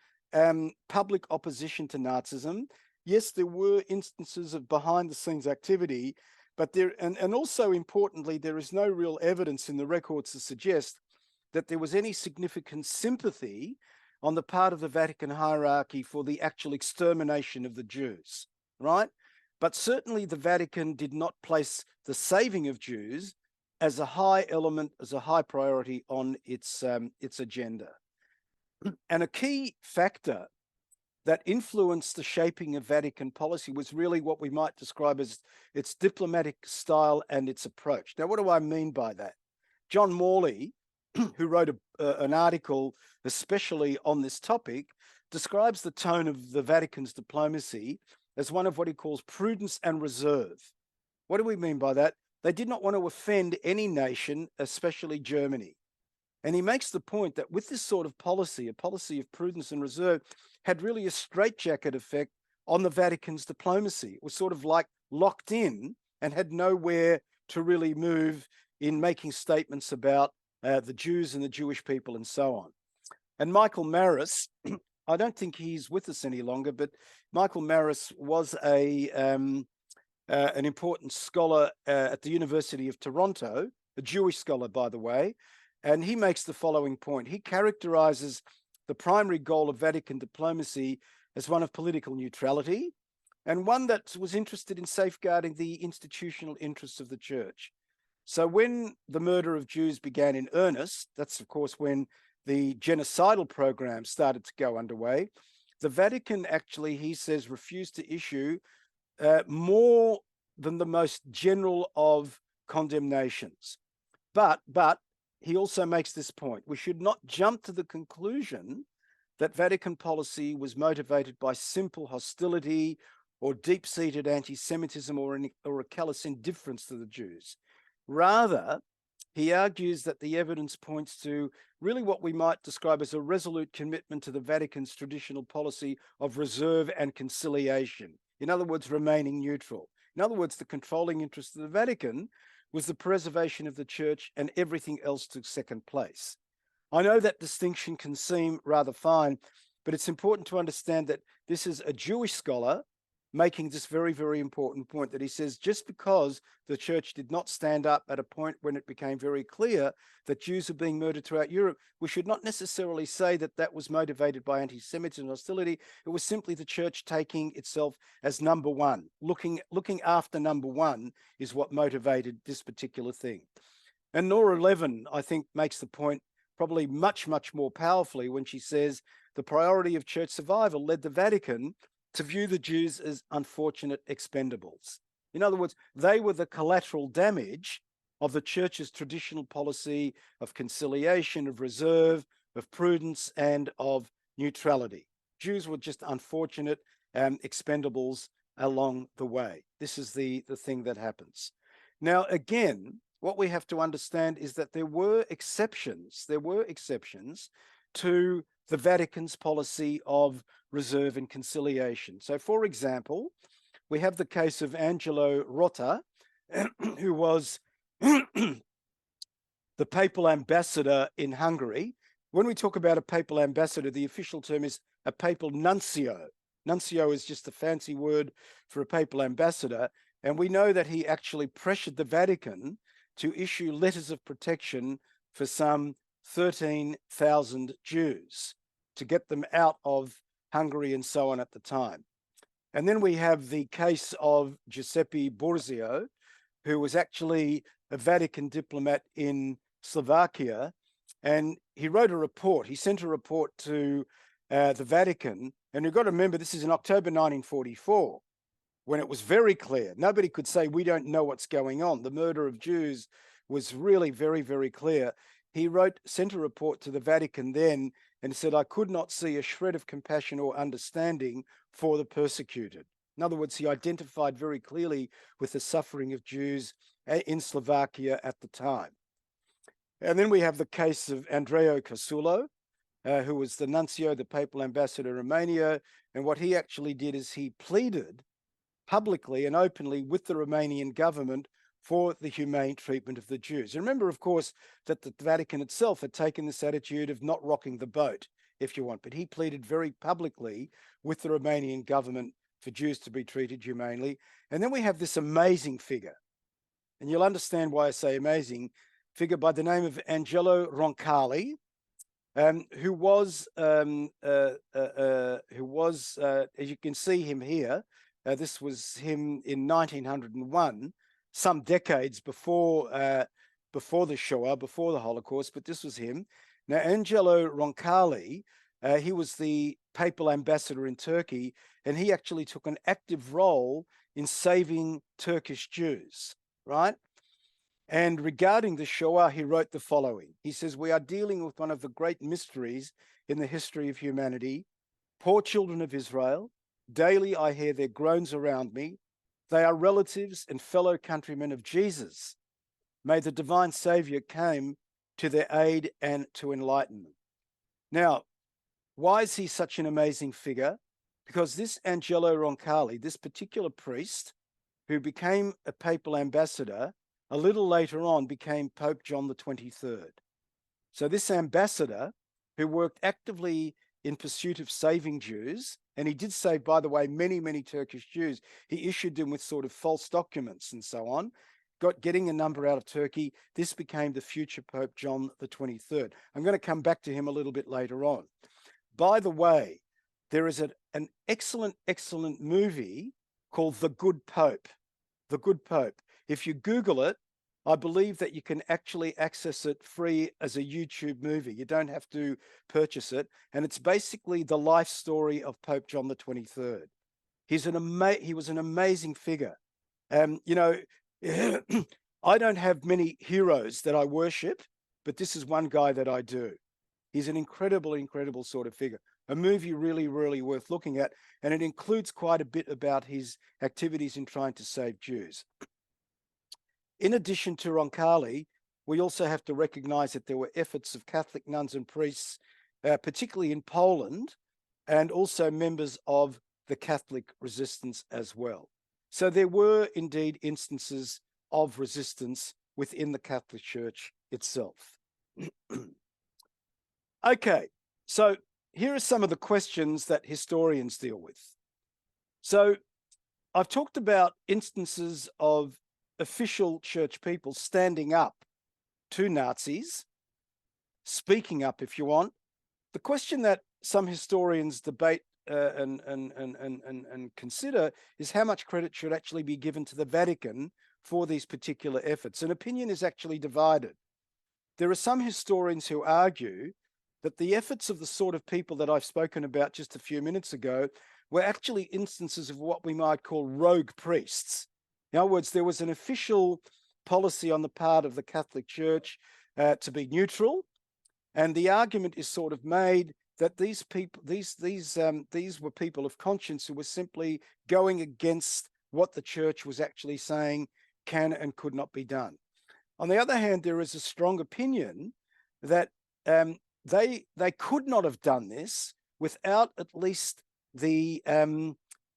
public opposition to Nazism. Yes, there were instances of behind the scenes activity, but and also importantly, there is no real evidence in the records to suggest that there was any significant sympathy on the part of the Vatican hierarchy for the actual extermination of the Jews, right? But certainly the Vatican did not place the saving of Jews as a high element, as a high priority on its agenda. And a key factor that influenced the shaping of Vatican policy was really what we might describe as its diplomatic style and its approach. Now, what do I mean by that? John Morley, who wrote an article especially on this topic, describes the tone of the Vatican's diplomacy as one of what he calls prudence and reserve. What do we mean by that? They did not want to offend any nation, especially Germany. And he makes the point that with this sort of policy, a policy of prudence and reserve, had really a straitjacket effect on the Vatican's diplomacy. It was sort of like locked in and had nowhere to really move in making statements about the Jews and the Jewish people and so on. And Michael Maris, I don't think he's with us any longer, but Michael Maris was an important scholar at the University of Toronto, a Jewish scholar, by the way, and he makes the following point. He characterizes the primary goal of Vatican diplomacy as one of political neutrality and one that was interested in safeguarding the institutional interests of the church. So when the murder of Jews began in earnest, that's of course when the genocidal program started to go underway, the Vatican actually, he says, refused to issue more than the most general of condemnations. But he also makes this point. We should not jump to the conclusion that Vatican policy was motivated by simple hostility or deep-seated anti-Semitism or a callous indifference to the Jews. Rather, he argues that the evidence points to really what we might describe as a resolute commitment to the Vatican's traditional policy of reserve and conciliation. In other words, remaining neutral. In other words, the controlling interest of the Vatican was the preservation of the church, and everything else took second place. I know that distinction can seem rather fine, but it's important to understand that this is a Jewish scholar making this very, very important point, that he says just because the church did not stand up at a point when it became very clear that Jews are being murdered throughout Europe, we should not necessarily say that that was motivated by anti-Semitism and hostility. It was simply the church taking itself as number one. Looking after number one is what motivated this particular thing. And Nora Levin, I think, makes the point probably much, much more powerfully when she says the priority of church survival led the Vatican to view the Jews as unfortunate expendables. In other words, they were the collateral damage of the church's traditional policy of conciliation, of reserve, of prudence, and of neutrality. Jews were just unfortunate expendables along the way. This is the thing that happens. Now, again, what we have to understand is that there were exceptions to the Vatican's policy of reserve and conciliation. So, for example, we have the case of Angelo Rota, who was the papal ambassador in Hungary. When we talk about a papal ambassador, the official term is a papal nuncio. Nuncio is just a fancy word for a papal ambassador. And we know that he actually pressured the Vatican to issue letters of protection for some 13,000 Jews to get them out of Hungary and so on at the time. And then we have the case of Giuseppe Borzio, who was actually a Vatican diplomat in Slovakia. And he wrote a report. He sent a report to the Vatican. And you've got to remember, this is in October 1944, when it was very clear. Nobody could say, we don't know what's going on. The murder of Jews was really very, very clear. He sent a report to the Vatican then and said, I could not see a shred of compassion or understanding for the persecuted. In other words, he identified very clearly with the suffering of Jews in Slovakia at the time. And then we have the case of Andrea Casulo, who was the nuncio, the papal ambassador in Romania. And what he actually did is he pleaded publicly and openly with the Romanian government for the humane treatment of the Jews. And remember, of course, that the Vatican itself had taken this attitude of not rocking the boat, if you want, but he pleaded very publicly with the Romanian government for Jews to be treated humanely. And then we have this amazing figure, and you'll understand why I say amazing, figure by the name of Angelo Roncalli, who was, as you can see him here, this was him in 1901, some decades before the Shoah, before the Holocaust, but this was him. Now, Angelo Roncalli He was the papal ambassador in Turkey, and he actually took an active role in saving Turkish Jews, right? And regarding the Shoah, he wrote the following. He says, "We are dealing with one of the great mysteries in the history of humanity. Poor children of Israel, daily I hear their groans around me. They are relatives and fellow countrymen of Jesus. May the divine Savior come to their aid and to enlighten them." Now, why is he such an amazing figure? Because this Angelo Roncalli, this particular priest who became a papal ambassador, a little later on became Pope John the 23rd. So this ambassador, who worked actively in pursuit of saving Jews, and he did save, by the way, many, many Turkish Jews. He issued them with sort of false documents and so on, getting a number out of Turkey. This became the future Pope John the 23rd. I'm going to come back to him a little bit later on. By the way, there is an excellent, excellent movie called The Good Pope. The Good Pope. If you Google it, I believe that you can actually access it free as a YouTube movie. You don't have to purchase it. And it's basically the life story of Pope John the 23rd. He was an amazing figure. You know, I don't have many heroes that I worship, but this is one guy that I do. He's an incredible, incredible sort of figure. A movie really, really worth looking at. And it includes quite a bit about his activities in trying to save Jews. In addition to Roncalli, we also have to recognize that there were efforts of Catholic nuns and priests, particularly in Poland, and also members of the Catholic resistance as well. So there were indeed instances of resistance within the Catholic Church itself. Okay, so here are some of the questions that historians deal with. So I've talked about instances of official church people standing up to Nazis, speaking up if you want. The question that some historians debate and consider is how much credit should actually be given to the Vatican for these particular efforts. An opinion is actually divided. There are some historians who argue that the efforts of the sort of people that I've spoken about just a few minutes ago were actually instances of what we might call rogue priests. In other words, there was an official policy on the part of the Catholic Church to be neutral, and the argument is sort of made that these people, these were people of conscience who were simply going against what the Church was actually saying can and could not be done. On the other hand, there is a strong opinion that they could not have done this without at least the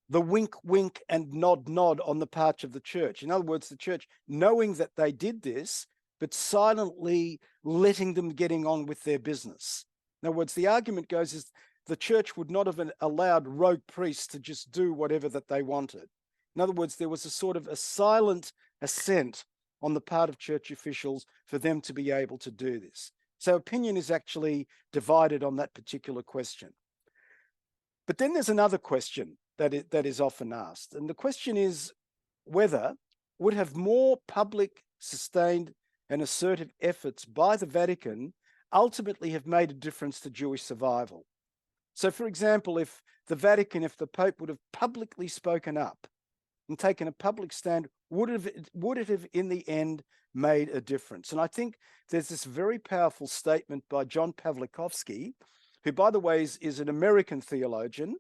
wink, wink and nod, nod on the part of the Church. In other words, the Church knowing that they did this, but silently letting them getting on with their business. In other words, the argument goes is the Church would not have allowed rogue priests to just do whatever that they wanted. In other words, there was a sort of a silent assent on the part of Church officials for them to be able to do this. So opinion is actually divided on that particular question. But then there's another question that is often asked. And the question is whether would have more public, sustained and assertive efforts by the Vatican ultimately have made a difference to Jewish survival. So for example, if the Vatican, if the Pope would have publicly spoken up and taken a public stand, would it have in the end made a difference? And I think there's this very powerful statement by John Pawlikowski, who, by the way, is an American theologian,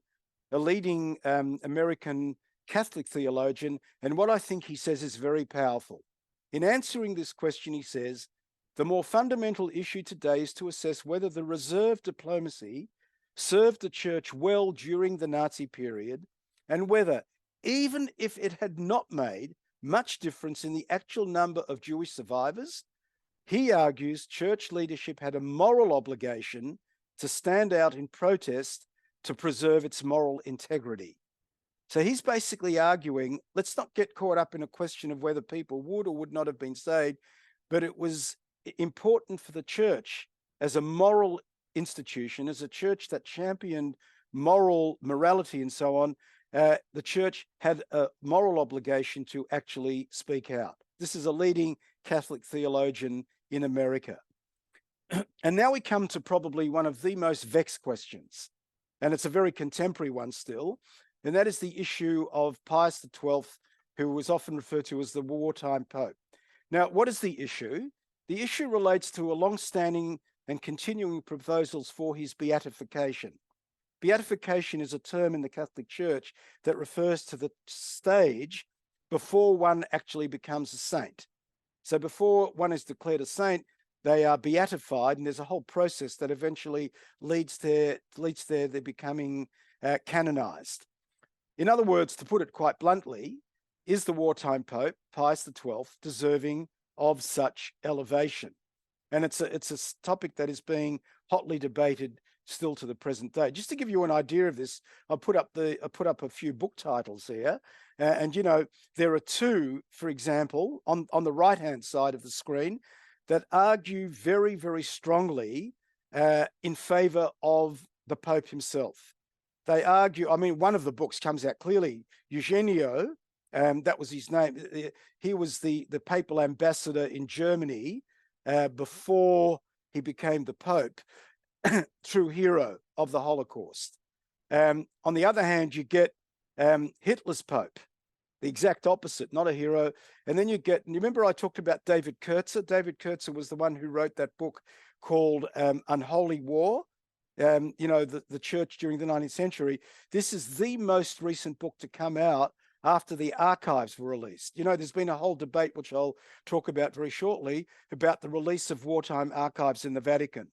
a leading American Catholic theologian. And what I think he says is very powerful. In answering this question, he says, the more fundamental issue today is to assess whether the reserve diplomacy served the Church well during the Nazi period, and whether, even if it had not made much difference in the actual number of Jewish survivors, he argues Church leadership had a moral obligation to stand out in protest to preserve its moral integrity. So he's basically arguing, let's not get caught up in a question of whether people would or would not have been saved, but it was important for the Church as a moral institution, as a church that championed morality and so on. The Church had a moral obligation to actually speak out. This is a leading Catholic theologian in America. And now we come to probably one of the most vexed questions, and it's a very contemporary one still, and that is the issue of Pius XII, who was often referred to as the wartime Pope. Now, what is the issue? The issue relates to a long-standing and continuing proposals for his beatification. Beatification is a term in the Catholic Church that refers to the stage before one actually becomes a saint. So before one is declared a saint, they are beatified, and there's a whole process that eventually leads their becoming canonized. In other words, to put it quite bluntly, is the wartime Pope, Pius XII, deserving of such elevation? And it's a topic that is being hotly debated still to the present day. Just to give you an idea of this, I put up a few book titles here, and you know, there are two, for example, on the right hand side of the screen, that argue very, very strongly in favor of the Pope himself. They argue, I mean, one of the books comes out clearly, Eugenio, that was his name. He was the papal ambassador in Germany before he became the Pope, true hero of the Holocaust. On the other hand, you get Hitler's Pope, the exact opposite, not a hero. And then you remember I talked about David Kurtzer? David Kurtzer was the one who wrote that book called Unholy War, you know, the church during the 19th century. This is the most recent book to come out after the archives were released. You know, there's been a whole debate, which I'll talk about very shortly, about the release of wartime archives in the Vatican.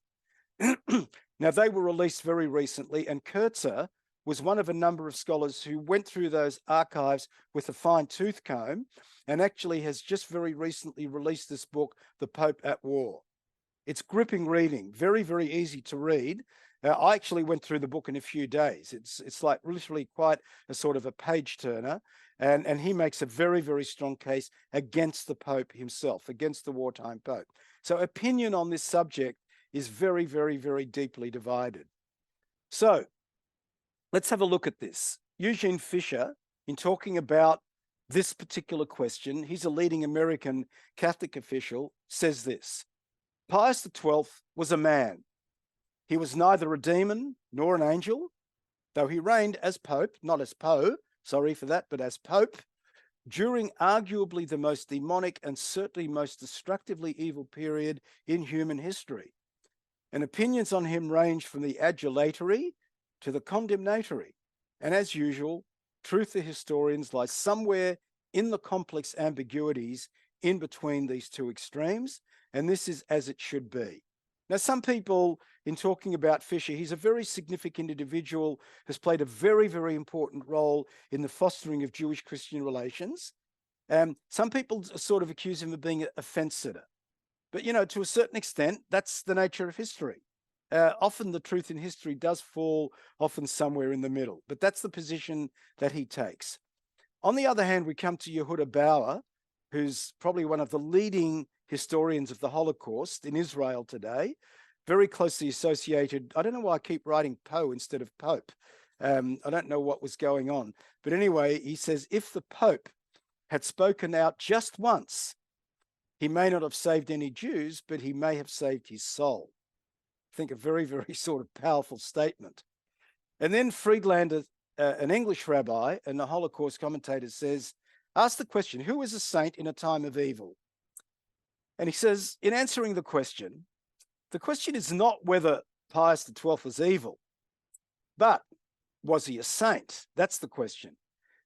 Now, they were released very recently, and Kurtzer was one of a number of scholars who went through those archives with a fine-tooth comb, and actually has just very recently released this book, The Pope at War. It's gripping reading, very, very easy to read. I actually went through the book in a few days. It's like literally quite a sort of a page turner, and he makes a very, very strong case against the Pope himself, against the wartime Pope. So opinion on this subject is very, very, very deeply divided. So let's have a look at this. Eugene Fisher, in talking about this particular question, he's a leading American Catholic official, says this: Pius XII was a man. He was neither a demon nor an angel, though he reigned as Pope, not as Poe, sorry for that, but as Pope, during arguably the most demonic and certainly most destructively evil period in human history. And opinions on him range from the adulatory to the condemnatory. And as usual, truth to historians lies somewhere in the complex ambiguities in between these two extremes, and this is as it should be. Now, some people, in talking about Fisher, he's a very significant individual, has played a very, very important role in the fostering of Jewish-Christian relations. Some people sort of accuse him of being a fence sitter. But, you know, to a certain extent, that's the nature of history. Often the truth in history does fall often somewhere in the middle, but that's the position that he takes. On the other hand, we come to Yehuda Bauer, who's probably one of the leading historians of the Holocaust in Israel today, very closely associated. I don't know why I keep writing Poe instead of Pope. I don't know what was going on. But anyway, he says, if the Pope had spoken out just once, he may not have saved any Jews, but he may have saved his soul. I think a very, very sort of powerful statement. And then Friedlander, an English rabbi and a Holocaust commentator, says, ask the question, who is a saint in a time of evil? And he says, in answering the question is not whether Pius XII was evil, but was he a saint? That's the question.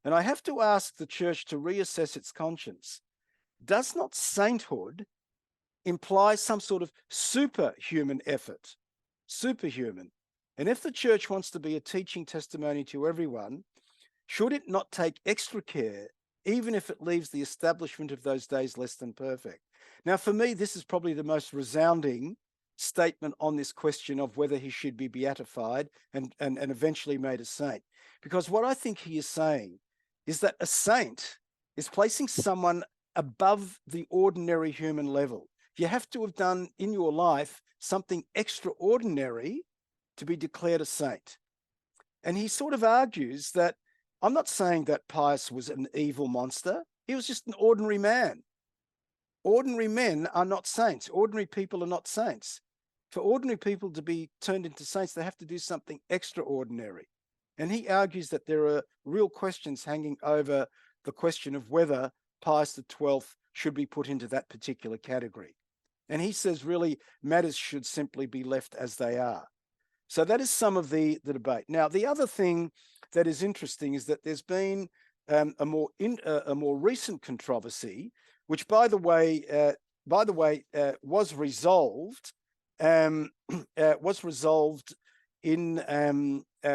And I have to ask the church to reassess its conscience. Does not sainthood imply some sort of superhuman effort? Superhuman. And if the church wants to be a teaching testimony to everyone, should it not take extra care, even if it leaves the establishment of those days less than perfect? Now, for me, this is probably the most resounding statement on this question of whether he should be beatified and eventually made a saint. Because what I think he is saying is that a saint is placing someone above the ordinary human level. You have to have done in your life something extraordinary to be declared a saint. And he sort of argues that I'm not saying that Pius was an evil monster. He was just an ordinary man. Ordinary men are not saints. Ordinary people are not saints. for ordinary people to be turned into saints, they have to do something extraordinary. And he argues that there are real questions hanging over the question of whether Pius XII should be put into that particular category. And he says really matters should simply be left as they are. So that is some of the debate. Now, the other thing that is interesting is that there's been a more recent controversy, which, by the way, was resolved in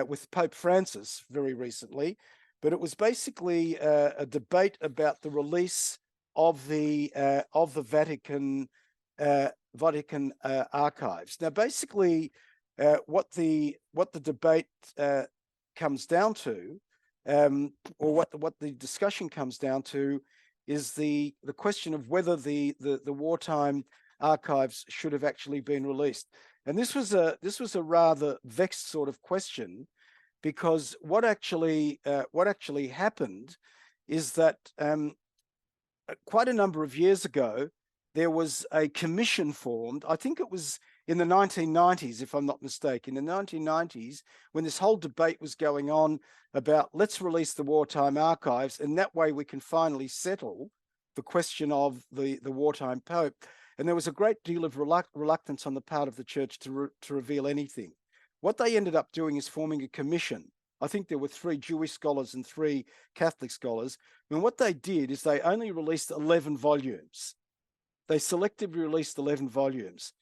with Pope Francis very recently, but it was basically a debate about the release of the Vatican archives. Now, basically, what the debate comes down to, or what the discussion comes down to, is the question of whether the wartime archives should have actually been released. And this was a rather vexed sort of question, because what actually happened is that quite a number of years ago, there was a commission formed. I think it was in the 1990s, if I'm not mistaken, in the 1990s, when this whole debate was going on about let's release the wartime archives, and that way we can finally settle the question of the wartime pope. And there was a great deal of reluctance on the part of the church to reveal anything. What they ended up doing is forming a commission. I think there were 3 Jewish scholars and 3 Catholic scholars. And what they did is they only released 11 volumes. They selectively released 11 volumes.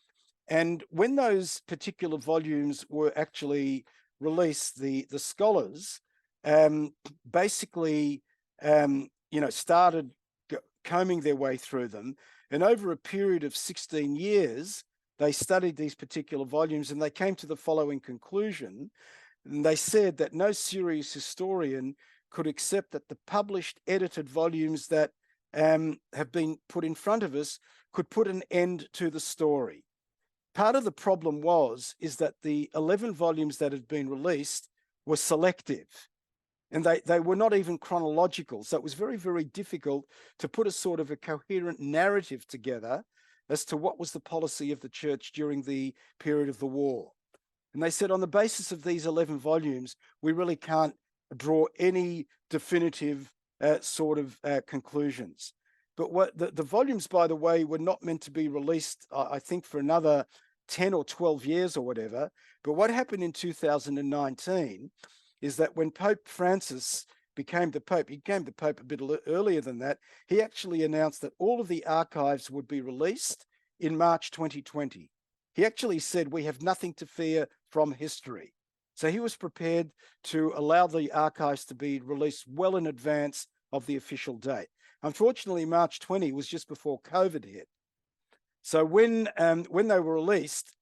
And when those particular volumes were actually released, the scholars basically started combing their way through them. And over a period of 16 years, they studied these particular volumes, and they came to the following conclusion. And they said that no serious historian could accept that the published edited volumes that have been put in front of us could put an end to the story. Part of the problem is that the 11 volumes that had been released were selective, and they were not even chronological. So it was very, very difficult to put a sort of a coherent narrative together as to what was the policy of the church during the period of the war. And they said, on the basis of these 11 volumes, we really can't draw any definitive conclusions. But what the volumes, by the way, were not meant to be released, I think, for another 10 or 12 years or whatever. But what happened in 2019 is that when Pope Francis became the Pope, he became the Pope a bit earlier than that, he actually announced that all of the archives would be released in March 2020. He actually said, we have nothing to fear from history. So he was prepared to allow the archives to be released well in advance of the official date. Unfortunately, March 20 was just before COVID hit. So when they were released,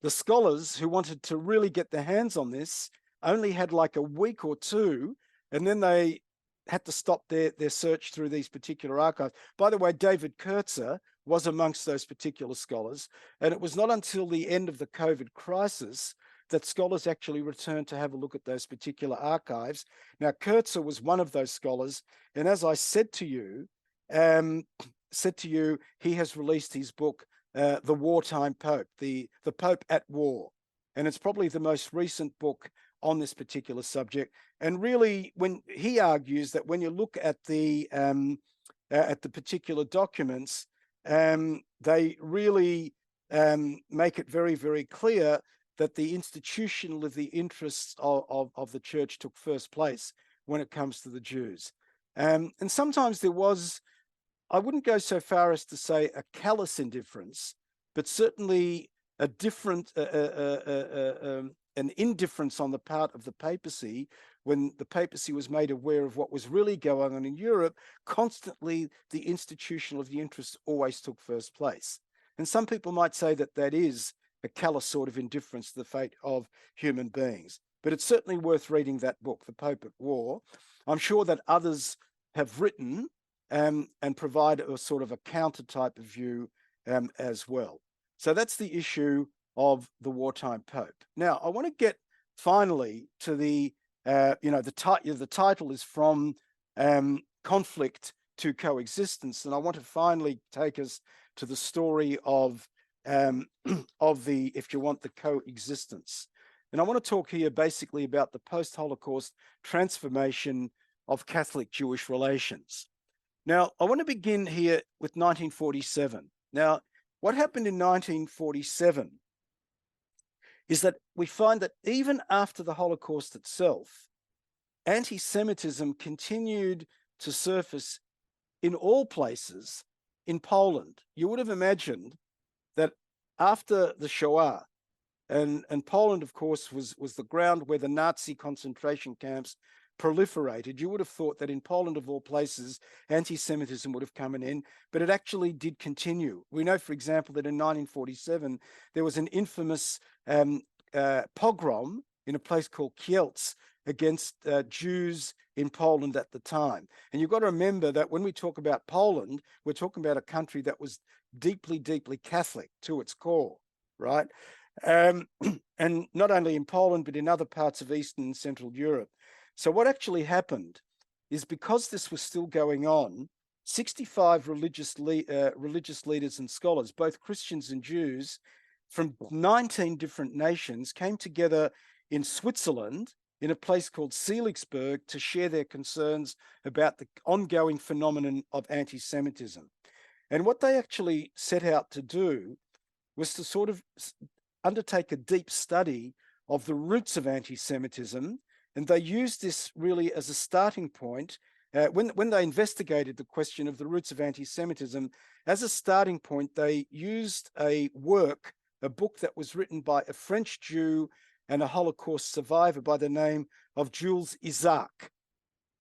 the scholars who wanted to really get their hands on this only had like a week or two, and then they had to stop their search through these particular archives. By the way, David Kurtzer was amongst those particular scholars, and it was not until the end of the COVID crisis that scholars actually returned to have a look at those particular archives. Now, Kurtzer was one of those scholars, and as I said to you, he has released his book, The Wartime Pope, the Pope at War, and it's probably the most recent book on this particular subject. And really, when he argues that when you look at the particular documents, they really make it very, very clear that the institutional of the interests of the church took first place when it comes to the Jews. And sometimes there was, I wouldn't go so far as to say a callous indifference, but certainly a different, an indifference on the part of the papacy. When the papacy was made aware of what was really going on in Europe, constantly the institutional of the interests always took first place. And some people might say that that is a callous sort of indifference to the fate of human beings. But it's certainly worth reading that book, The Pope at War. I'm sure that others have written and provide a sort of a counter type of view as well. So that's the issue of the wartime pope. Now, I want to get finally to the title is From Conflict to Coexistence, and I want to finally take us to the story of of the, if you want, the coexistence. And I want to talk here basically about the post-Holocaust transformation of Catholic-Jewish relations. Now, I want to begin here with 1947. Now, what happened in 1947 is that we find that even after the Holocaust itself, anti-Semitism continued to surface in all places in Poland. You would have imagined that after the Shoah, and Poland, of course, was the ground where the Nazi concentration camps proliferated. You would have thought that in Poland, of all places, anti-Semitism would have come in, but it actually did continue. We know, for example, that in 1947, there was an infamous pogrom in a place called Kielce against Jews in Poland at the time. And you've got to remember that when we talk about Poland, we're talking about a country that was deeply, deeply Catholic to its core, right? And not only in Poland, but in other parts of Eastern and Central Europe. So what actually happened is, because this was still going on, 65 religious leaders and scholars, both Christians and Jews, from 19 different nations came together in Switzerland in a place called Seligsburg to share their concerns about the ongoing phenomenon of anti-Semitism. And what they actually set out to do was to sort of undertake a deep study of the roots of anti-Semitism. And they used this really as a starting point. When they investigated the question of the roots of anti-Semitism, as a starting point, they used a book that was written by a French Jew and a Holocaust survivor by the name of Jules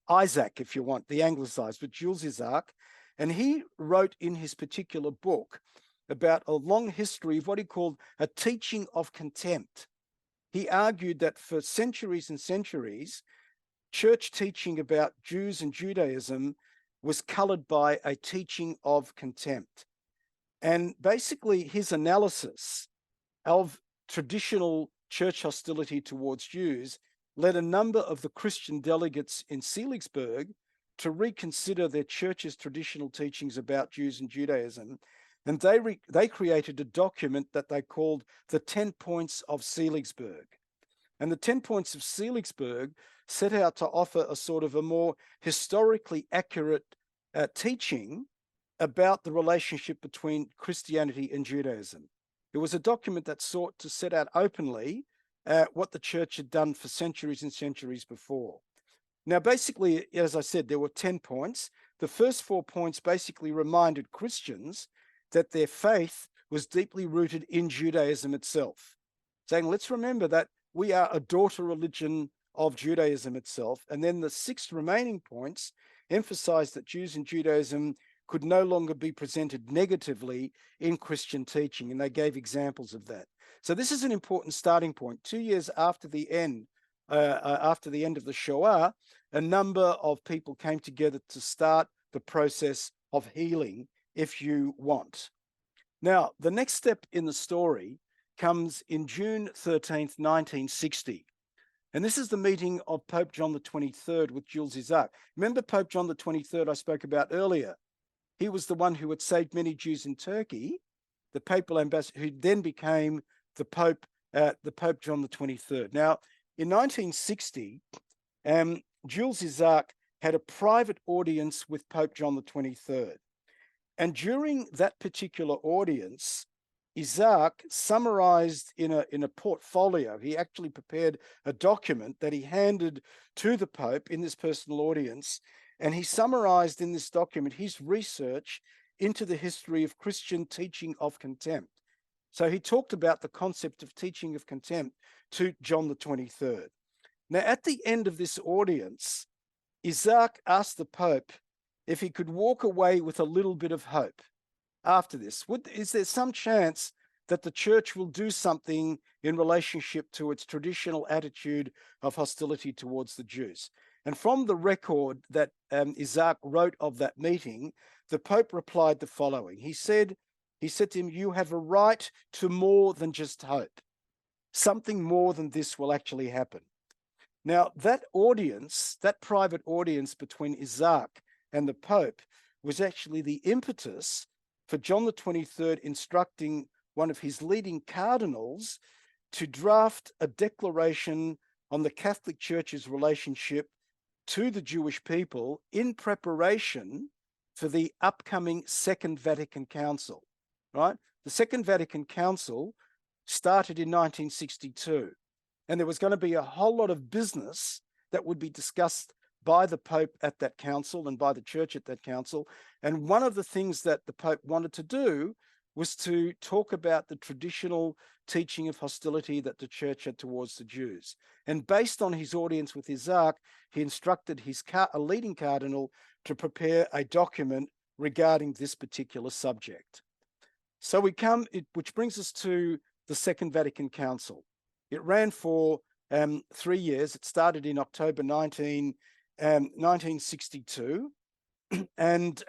Isaac, if you want, the anglicized, but Jules Isaac. And he wrote in his particular book about a long history of what he called a teaching of contempt. He argued that for centuries and centuries, church teaching about Jews and Judaism was colored by a teaching of contempt. And basically his analysis of traditional church hostility towards Jews led a number of the Christian delegates in Seligsburg to reconsider their church's traditional teachings about Jews and Judaism. And they created a document that they called the 10 Points of Seligsburg. And the 10 Points of Seligsburg set out to offer a sort of a more historically accurate teaching about the relationship between Christianity and Judaism. It was a document that sought to set out openly what the church had done for centuries and centuries before. Now, basically, as I said, there were 10 points. The first 4 points basically reminded Christians that their faith was deeply rooted in Judaism itself, saying, let's remember that we are a daughter religion of Judaism itself. And then the 6 remaining points emphasized that Jews and Judaism could no longer be presented negatively in Christian teaching, and they gave examples of that. So this is an important starting point. 2 years after the end of the Shoah, a number of people came together to start the process of healing, if you want. Now, the next step in the story comes in June 13th, 1960. And this is the meeting of Pope John the 23rd with Jules Isaac. Remember Pope John the 23rd I spoke about earlier? He was the one who had saved many Jews in Turkey, the papal ambassador, who then became the Pope John the 23rd. Now, in 1960, Jules Isaac had a private audience with Pope John the 23rd. And during that particular audience, Isaac summarized in a portfolio. He actually prepared a document that he handed to the Pope in this personal audience. And he summarized in this document his research into the history of Christian teaching of contempt. So he talked about the concept of teaching of contempt to John the 23rd. Now, at the end of this audience, Isaac asked the Pope if he could walk away with a little bit of hope after this. Is there some chance that the church will do something in relationship to its traditional attitude of hostility towards the Jews? And from the record that Isaac wrote of that meeting, the Pope replied the following. He said to him, you have a right to more than just hope. Something more than this will actually happen. Now, that audience, that private audience between Isaac and the Pope, was actually the impetus for John the 23rd instructing one of his leading cardinals to draft a declaration on the Catholic Church's relationship to the Jewish people in preparation for the upcoming Second Vatican Council, right? The Second Vatican Council started in 1962, and there was going to be a whole lot of business that would be discussed by the Pope at that council and by the Church at that council. And one of the things that the Pope wanted to do was to talk about the traditional teaching of hostility that the Church had towards the Jews. And based on his audience with Isaac, he instructed a leading cardinal to prepare a document regarding this particular subject. So which brings us to the Second Vatican Council. It ran for 3 years. It started in October 1962, and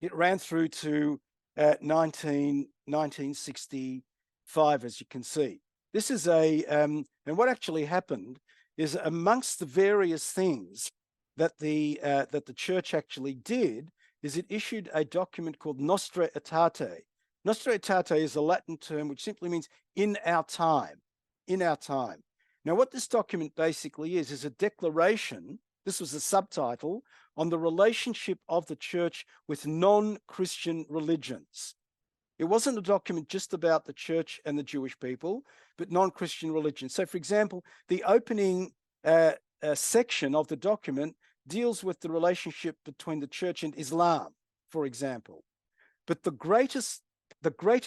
it ran through to 1965, as you can see. This is and what actually happened is, amongst the various things that the Church actually did, is it issued a document called Nostra Aetate. Nostra Aetate is a Latin term which simply means in our time, in our time. Now, what this document basically is a declaration, this was a subtitle, on the relationship of the Church with non-Christian religions. It wasn't a document just about the Church and the Jewish people, but non-Christian religions. So, for example, the opening section of the document deals with the relationship between the Church and Islam, for example. But the greater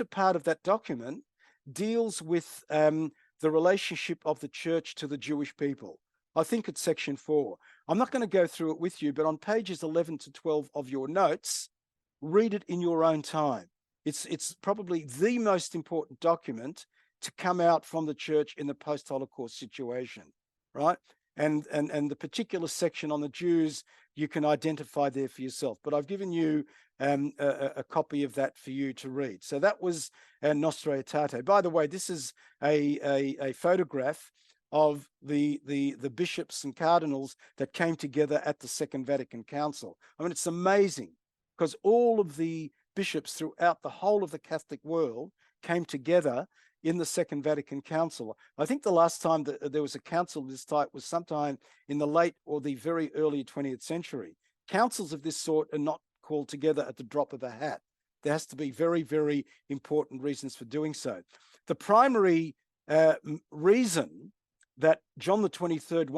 part of that document deals with the relationship of the Church to the Jewish people. I think it's section 4. I'm not going to go through it with you, but on pages 11 to 12 of your notes, read it in your own time. It's probably the most important document to come out from the Church in the post-Holocaust situation, right? And the particular section on the Jews, you can identify there for yourself. But I've given you a copy of that for you to read. So that was Nostra Aetate. By the way, this is a photograph of the bishops and cardinals that came together at the Second Vatican Council. I mean, it's amazing, because all of the bishops throughout the whole of the Catholic world came together in the Second Vatican Council. I think the last time that there was a council of this type was sometime in the late or the very early 20th century. Councils of this sort are not called together at the drop of a hat. There has to be very, very important reasons for doing so. The primary reason that John the 23rd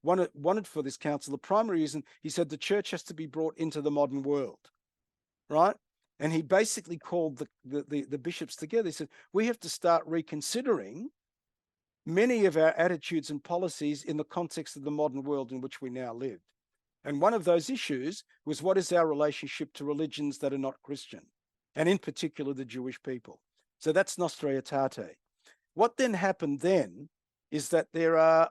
wanted for this council, the primary reason, he said the Church has to be brought into the modern world, right? And he basically called the bishops together. He said, we have to start reconsidering many of our attitudes and policies in the context of the modern world in which we now live. And one of those issues was, what is our relationship to religions that are not Christian, and in particular the Jewish people? So that's Nostra Aetate. What then happened then is that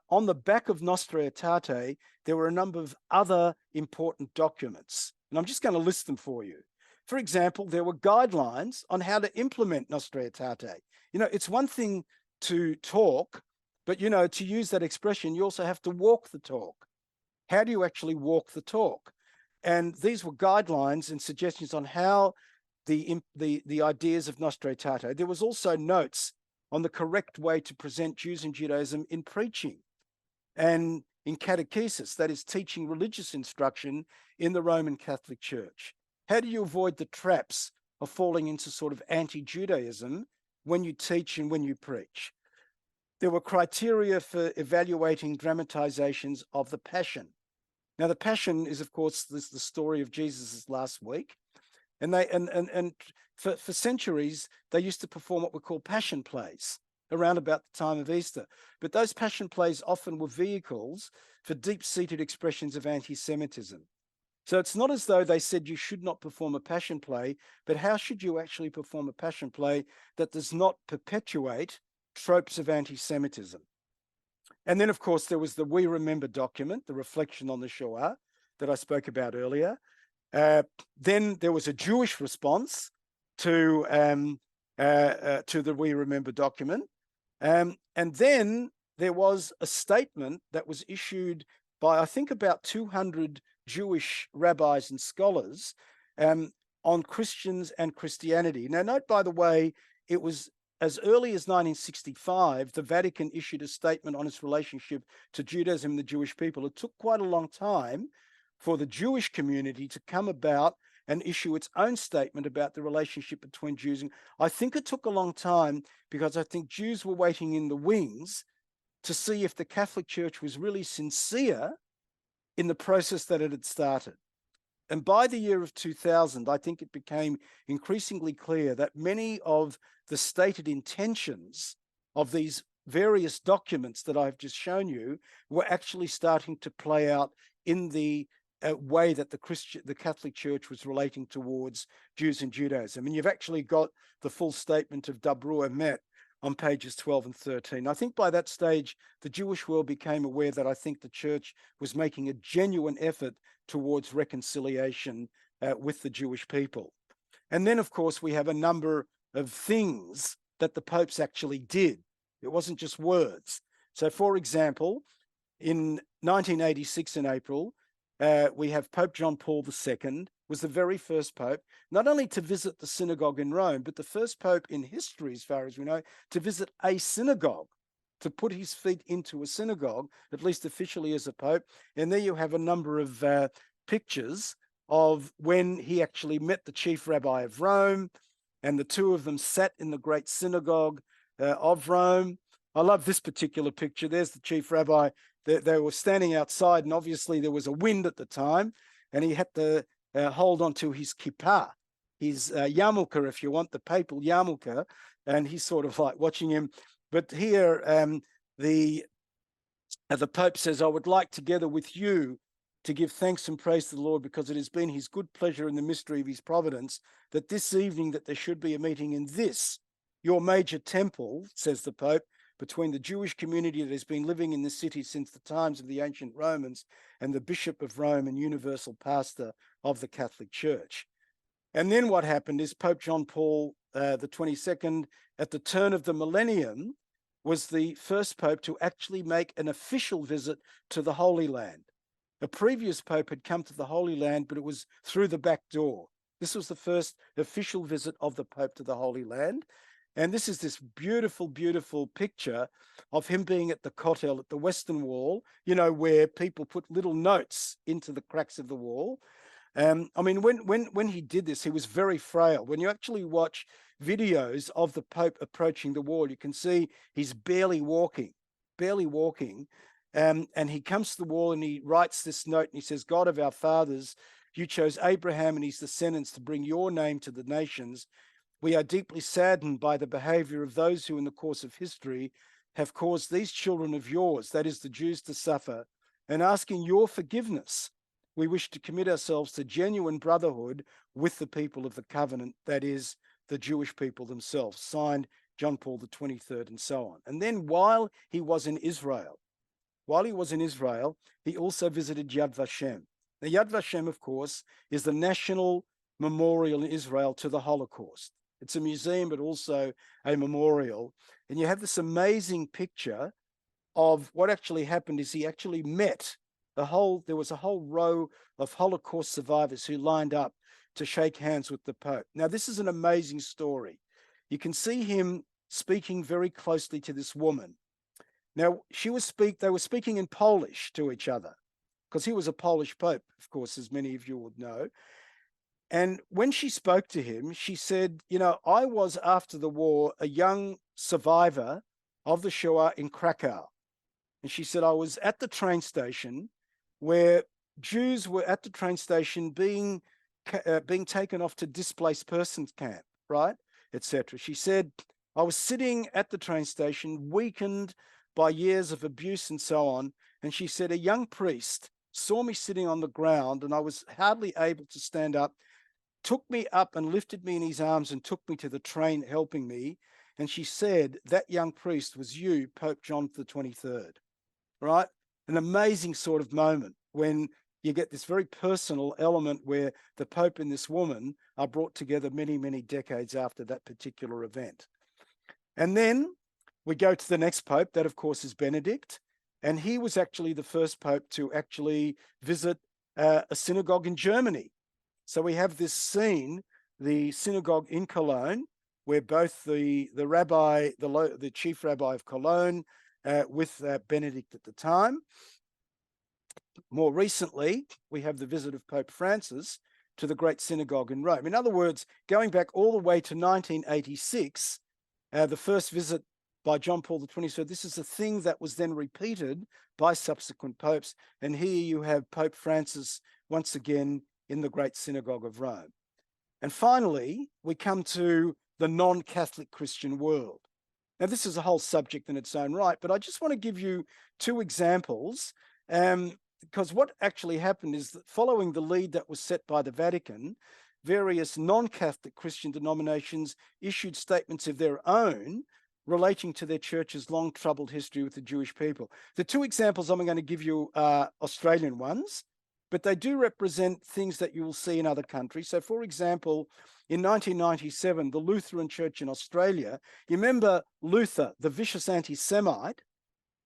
on the back of Nostra Aetate, there were a number of other important documents. And I'm just going to list them for you. For example, there were guidelines on how to implement Nostra Aetate. You know, it's one thing to talk, but, you know, to use that expression, you also have to walk the talk. How do you actually walk the talk? And these were guidelines and suggestions on how the ideas of Nostra Aetate. There was also notes on the correct way to present Jews and Judaism in preaching and in catechesis, that is, teaching religious instruction in the Roman Catholic Church. How do you avoid the traps of falling into sort of anti-Judaism when you teach and when you preach? There were criteria for evaluating dramatizations of the Passion. Now, the Passion is, of course, the story of Jesus' last week. And for centuries, they used to perform what we call passion plays around about the time of Easter. But those passion plays often were vehicles for deep-seated expressions of anti-Semitism. So it's not as though they said you should not perform a passion play, but how should you actually perform a passion play that does not perpetuate tropes of anti-Semitism? And then, of course, there was the We Remember document, the reflection on the Shoah that I spoke about earlier. Then there was a Jewish response to the We Remember document. And then there was a statement that was issued by, I think, about 200 Jewish rabbis and scholars, on Christians and Christianity. Now, note, by the way, it was as early as 1965, the Vatican issued a statement on its relationship to Judaism and the Jewish people. It took quite a long time for the Jewish community to come about and issue its own statement about the relationship between Jews. And I think it took a long time because I think Jews were waiting in the wings to see if the Catholic Church was really sincere in the process that it had started. And by the year of 2000, I think it became increasingly clear that many of the stated intentions of these various documents that I've just shown you were actually starting to play out in the way that the Catholic Church was relating towards Jews and Judaism. And you've actually got the full statement of Dabru Emet on pages 12 and 13. I think by that stage, the Jewish world became aware that I think the church was making a genuine effort towards reconciliation with the Jewish people. And then, of course, we have a number of things that the popes actually did. It wasn't just words. So, for example, in 1986 in April, we have Pope John Paul II was the very first pope, not only to visit the synagogue in Rome, but the first pope in history, as far as we know, to visit a synagogue, to put his feet into a synagogue, at least officially as a pope. And there you have a number of pictures of when he actually met the chief rabbi of Rome, and the two of them sat in the great synagogue of Rome. I love this particular picture. There's the chief rabbi. They were standing outside, and obviously there was a wind at the time, and he had to hold on to his kippah, his yarmulke, if you want, the papal yarmulke, and he's sort of like watching him. But here, the Pope says, "I would like, together with you, to give thanks and praise to the Lord, because it has been his good pleasure in the mystery of his providence that this evening that there should be a meeting in this, your major temple," says the Pope, "between the Jewish community that has been living in the city since the times of the ancient Romans and the Bishop of Rome and universal pastor of the Catholic Church." And then what happened is Pope John Paul the 22nd, at the turn of the millennium, was the first pope to actually make an official visit to the Holy Land. A previous pope had come to the Holy Land, but it was through the back door. This was the first official visit of the Pope to the Holy Land. And this is this beautiful, beautiful picture of him being at the Kotel, at the Western Wall, you know, where people put little notes into the cracks of the wall. I mean, when he did this, he was very frail. When you actually watch videos of the Pope approaching the wall, you can see he's barely walking. And he comes to the wall and he writes this note, and he says, "God of our fathers, you chose Abraham and his descendants to bring your name to the nations. We are deeply saddened by the behavior of those who in the course of history have caused these children of yours, that is the Jews, to suffer, and asking your forgiveness, we wish to commit ourselves to genuine brotherhood with the people of the covenant, that is the Jewish people themselves." Signed, John Paul the 23rd, and so on. And then while he was in Israel, he also visited Yad Vashem. Now, Yad Vashem, of course, is the national memorial in Israel to the Holocaust. It's a museum, but also a memorial. And you have this amazing picture of what actually happened is he actually met there was a whole row of Holocaust survivors who lined up to shake hands with the Pope. Now, this is an amazing story. You can see him speaking very closely to this woman. Now, they were speaking in Polish to each other, because he was a Polish Pope, of course, as many of you would know. And when she spoke to him, she said, "You know, I was, after the war, a young survivor of the Shoah in Krakow." And she said, "I was at the train station where Jews were at the train station being taken off to displaced persons camp, right, etc." She said, "I was sitting at the train station, weakened by years of abuse and so on." And she said, "A young priest saw me sitting on the ground and I was hardly able to stand up, took me up and lifted me in his arms and took me to the train, helping me." And she said, "That young priest was you, Pope John the 23rd, right?" An amazing sort of moment when you get this very personal element where the Pope and this woman are brought together many, many decades after that particular event. And then we go to the next Pope. That, of course, is Benedict. And he was actually the first Pope to actually visit a synagogue in Germany. So we have this scene the synagogue in Cologne, where both the rabbi, the chief rabbi of Cologne, with Benedict at the time. More recently, we have the visit of Pope Francis to the great synagogue in Rome. In other words, going back all the way to 1986, the first visit by John Paul XXIII, this is a thing that was then repeated by subsequent popes. And here you have Pope Francis once again in the great synagogue of Rome. And finally, we come to the non-Catholic Christian world. Now, this is a whole subject in its own right, but I just want to give you two examples, because what actually happened is that following the lead that was set by the Vatican, various non-Catholic Christian denominations issued statements of their own relating to their church's long troubled history with the Jewish people. The two examples I'm going to give you are Australian ones, but they do represent things that you will see in other countries. So, for example, in 1997, the Lutheran Church in Australia, you remember Luther, the vicious anti-Semite,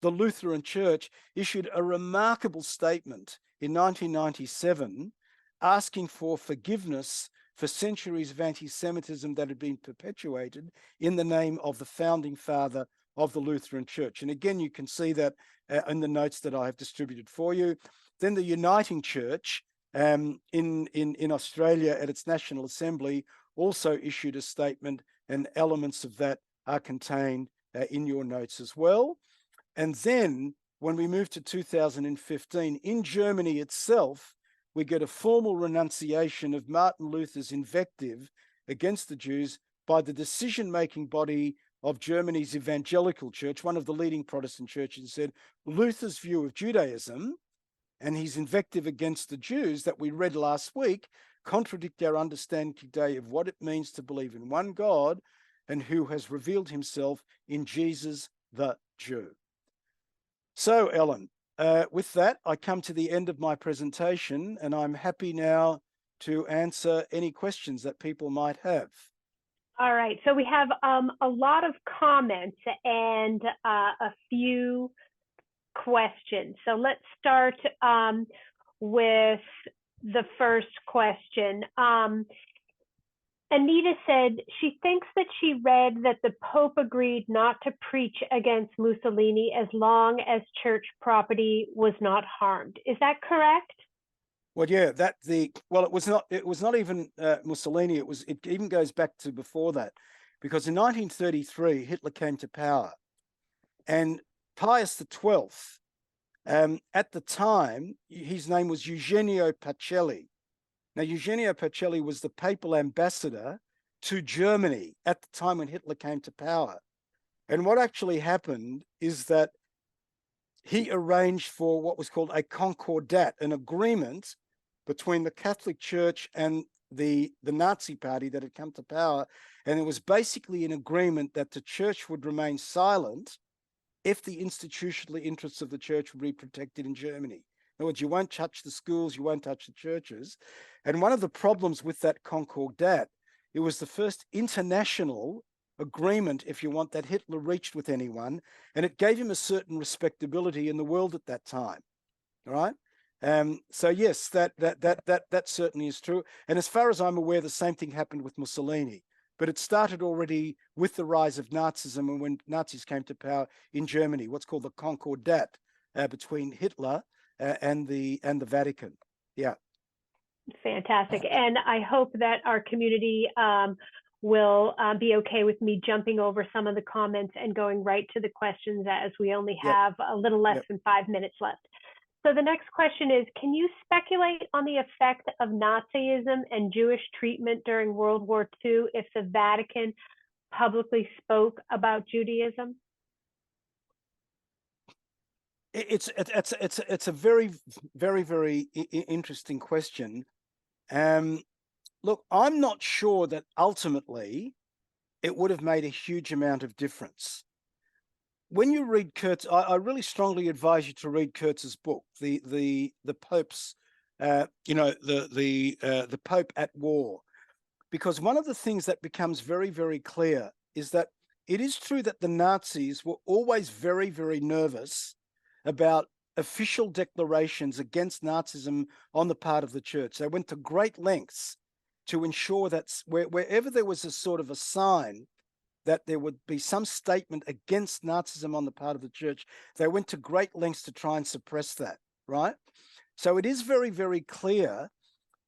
the Lutheran Church issued a remarkable statement in 1997 asking for forgiveness for centuries of anti-Semitism that had been perpetuated in the name of the founding father of the Lutheran Church. And again, you can see that in the notes that I have distributed for you. Then the Uniting Church in Australia at its National Assembly also issued a statement, and elements of that are contained in your notes as well. And then when we move to 2015, in Germany itself, we get a formal renunciation of Martin Luther's invective against the Jews by the decision-making body of Germany's evangelical church, one of the leading Protestant churches, said Luther's view of Judaism and his invective against the Jews that we read last week contradict our understanding today of what it means to believe in one God and who has revealed himself in Jesus the Jew. So, Ellen, with that, I come to the end of my presentation, and I'm happy now to answer any questions that people might have. All right, so we have a lot of comments and a few questions. So let's start with the first question. Anita said she thinks that she read that the Pope agreed not to preach against Mussolini as long as church property was not harmed. Is that correct? Well, yeah, it was not even Mussolini. It even goes back to before that, because in 1933 Hitler came to power, and Pius XII, at the time, his name was Eugenio Pacelli. Now, Eugenio Pacelli was the papal ambassador to Germany at the time when Hitler came to power. And what actually happened is that he arranged for what was called a concordat, an agreement between the Catholic Church and the Nazi party that had come to power. And it was basically an agreement that the church would remain silent if the institutional interests of the church would be protected in Germany. In other words, you won't touch the schools, you won't touch the churches. And one of the problems with that concordat, it was the first international agreement, if you want, that Hitler reached with anyone, and it gave him a certain respectability in the world at that time. All right. So yes, that certainly is true. And as far as I'm aware, the same thing happened with Mussolini. But it started already with the rise of Nazism, and when Nazis came to power in Germany, what's called the concordat between Hitler and the Vatican. Yeah. Fantastic. And I hope that our community will be okay with me jumping over some of the comments and going right to the questions, as we only have a little less than 5 minutes left. So the next question is, can you speculate on the effect of Nazism and Jewish treatment during World War II if the Vatican publicly spoke about Judaism? It's a very, very, very interesting question. Look, I'm not sure that ultimately it would have made a huge amount of difference. When you read Kurtz, I really strongly advise you to read Kurtz's book, the Pope's, the Pope at War, because one of the things that becomes very, very clear is that it is true that the Nazis were always very, very nervous about official declarations against Nazism on the part of the church. They went to great lengths to ensure that wherever there was a sort of a sign that there would be some statement against Nazism on the part of the church, they went to great lengths to try and suppress that, right? So it is very, very clear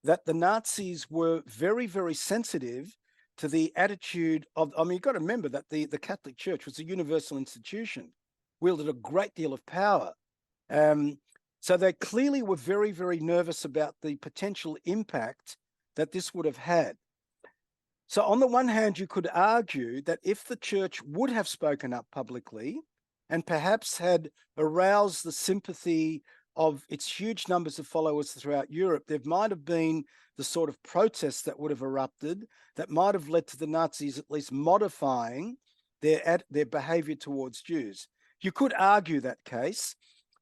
that the Nazis were very, very sensitive to the attitude of, I mean, you've got to remember that the Catholic Church was a universal institution, wielded a great deal of power. So they clearly were very, very nervous about the potential impact that this would have had. So on the one hand, you could argue that if the church would have spoken up publicly and perhaps had aroused the sympathy of its huge numbers of followers throughout Europe, there might have been the sort of protests that would have erupted that might have led to the Nazis at least modifying their behavior towards Jews. You could argue that case,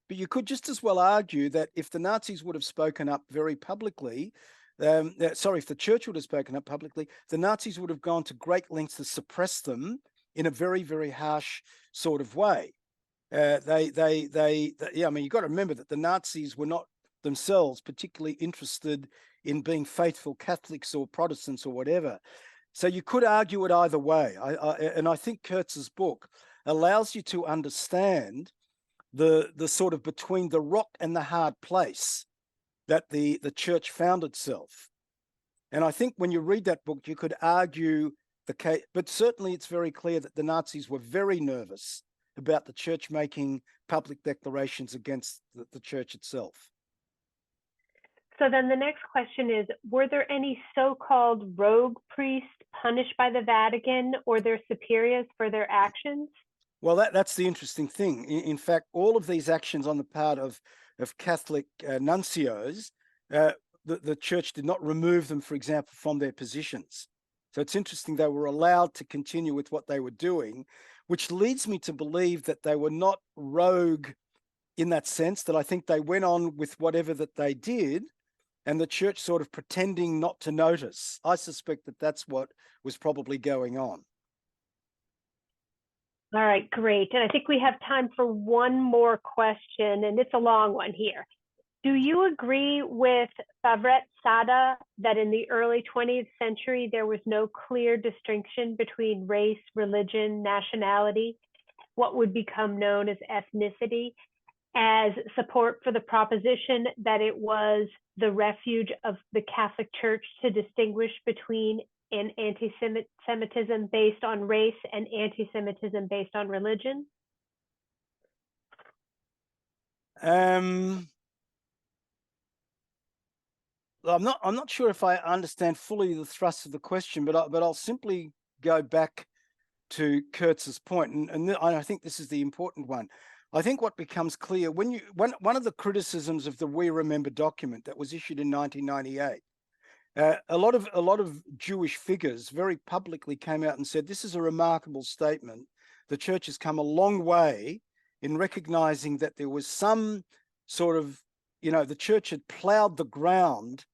but you could just as well argue that if the Nazis would have spoken up very publicly, if the church would have spoken up publicly, the Nazis would have gone to great lengths to suppress them in a very, very harsh sort of way. I mean, you've got to remember that the Nazis were not themselves particularly interested in being faithful Catholics or Protestants or whatever. So you could argue it either way. And I think Kurtz's book allows you to understand the sort of between the rock and the hard place that the church found itself. And I think when you read that book, you could argue the case, but certainly it's very clear that the Nazis were very nervous about the church making public declarations against the church itself. So then the next question is, were there any so-called rogue priests punished by the Vatican or their superiors for their actions? Well, that's the interesting thing. In fact, all of these actions on the part of Catholic nuncios, the church did not remove them, for example, from their positions. So it's interesting they were allowed to continue with what they were doing, which leads me to believe that they were not rogue in that sense, that I think they went on with whatever that they did, and the church sort of pretending not to notice. I suspect that that's what was probably going on. All right, great. And I think we have time for one more question, and it's a long one here. Do you agree with Favret Sada that in the early 20th century, there was no clear distinction between race, religion, nationality, what would become known as ethnicity, as support for the proposition that it was the refuge of the Catholic Church to distinguish between an anti-Semitism based on race and anti-Semitism based on religion? I'm not sure if I understand fully the thrust of the question, but I'll simply go back to Kurtz's point, and I think this is the important one. I think what becomes clear when one of the criticisms of the We Remember document that was issued in 1998, a lot of Jewish figures very publicly came out and said, this is a remarkable statement. The church has come a long way in recognizing that there was some sort of, the church had plowed the ground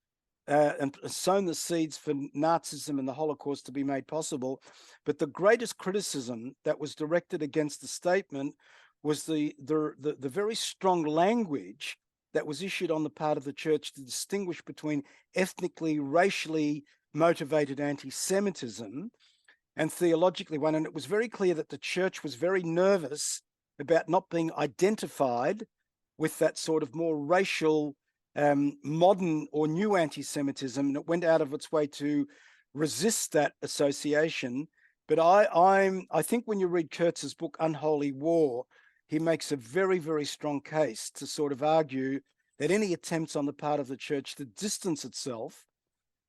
and sown the seeds for Nazism and the Holocaust to be made possible. But the greatest criticism that was directed against the statement was the very strong language that was issued on the part of the church to distinguish between ethnically, racially motivated anti-Semitism and theologically one. And it was very clear that the church was very nervous about not being identified with that sort of more racial, modern or new anti-Semitism, and it went out of its way to resist that association. But I think when you read Kurtz's book, Unholy War, he makes a very, very strong case to sort of argue that any attempts on the part of the church to distance itself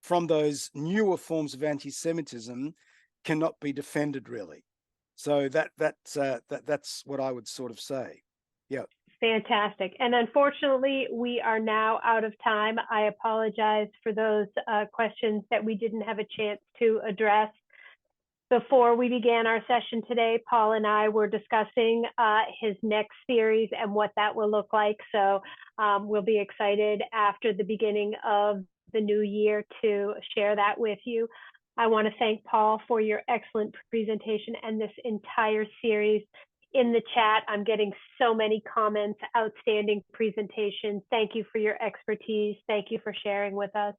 from those newer forms of anti-Semitism cannot be defended, really. So that's what I would sort of say. Yeah. Fantastic. And unfortunately, we are now out of time. I apologize for those questions that we didn't have a chance to address. Before we began our session today, Paul and I were discussing his next series and what that will look like. So we'll be excited after the beginning of the new year to share that with you. I want to thank Paul for your excellent presentation and this entire series. In the chat, I'm getting so many comments, outstanding presentation. Thank you for your expertise. Thank you for sharing with us.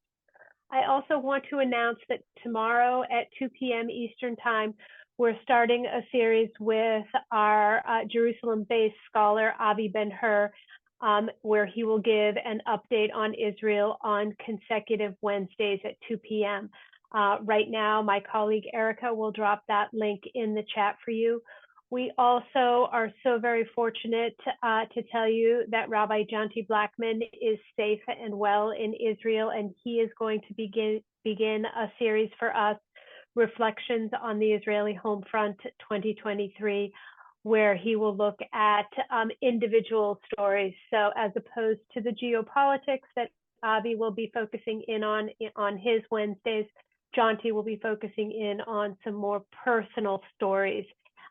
I also want to announce that tomorrow at 2 p.m. Eastern Time, we're starting a series with our Jerusalem-based scholar, Avi Ben-Hur, where he will give an update on Israel on consecutive Wednesdays at 2 p.m. Right now, my colleague Erica will drop that link in the chat for you. We also are so very fortunate to tell you that Rabbi Jonty Blackman is safe and well in Israel, and he is going to begin a series for us, Reflections on the Israeli Home Front 2023, where he will look at individual stories. So as opposed to the geopolitics that Avi will be focusing in on his Wednesdays, Jonty will be focusing in on some more personal stories.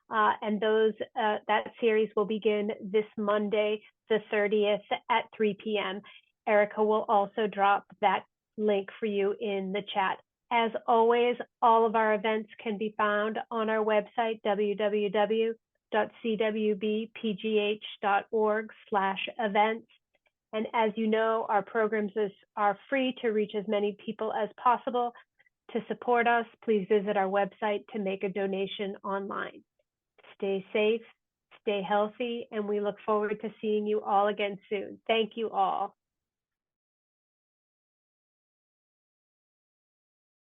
And that series will begin this Monday, the 30th at 3 p.m. Erica will also drop that link for you in the chat. As always, all of our events can be found on our website, www.cwbpgh.org/events. And as you know, our programs are free to reach as many people as possible. To support us, please visit our website to make a donation online. Stay safe, stay healthy, and we look forward to seeing you all again soon. Thank you all.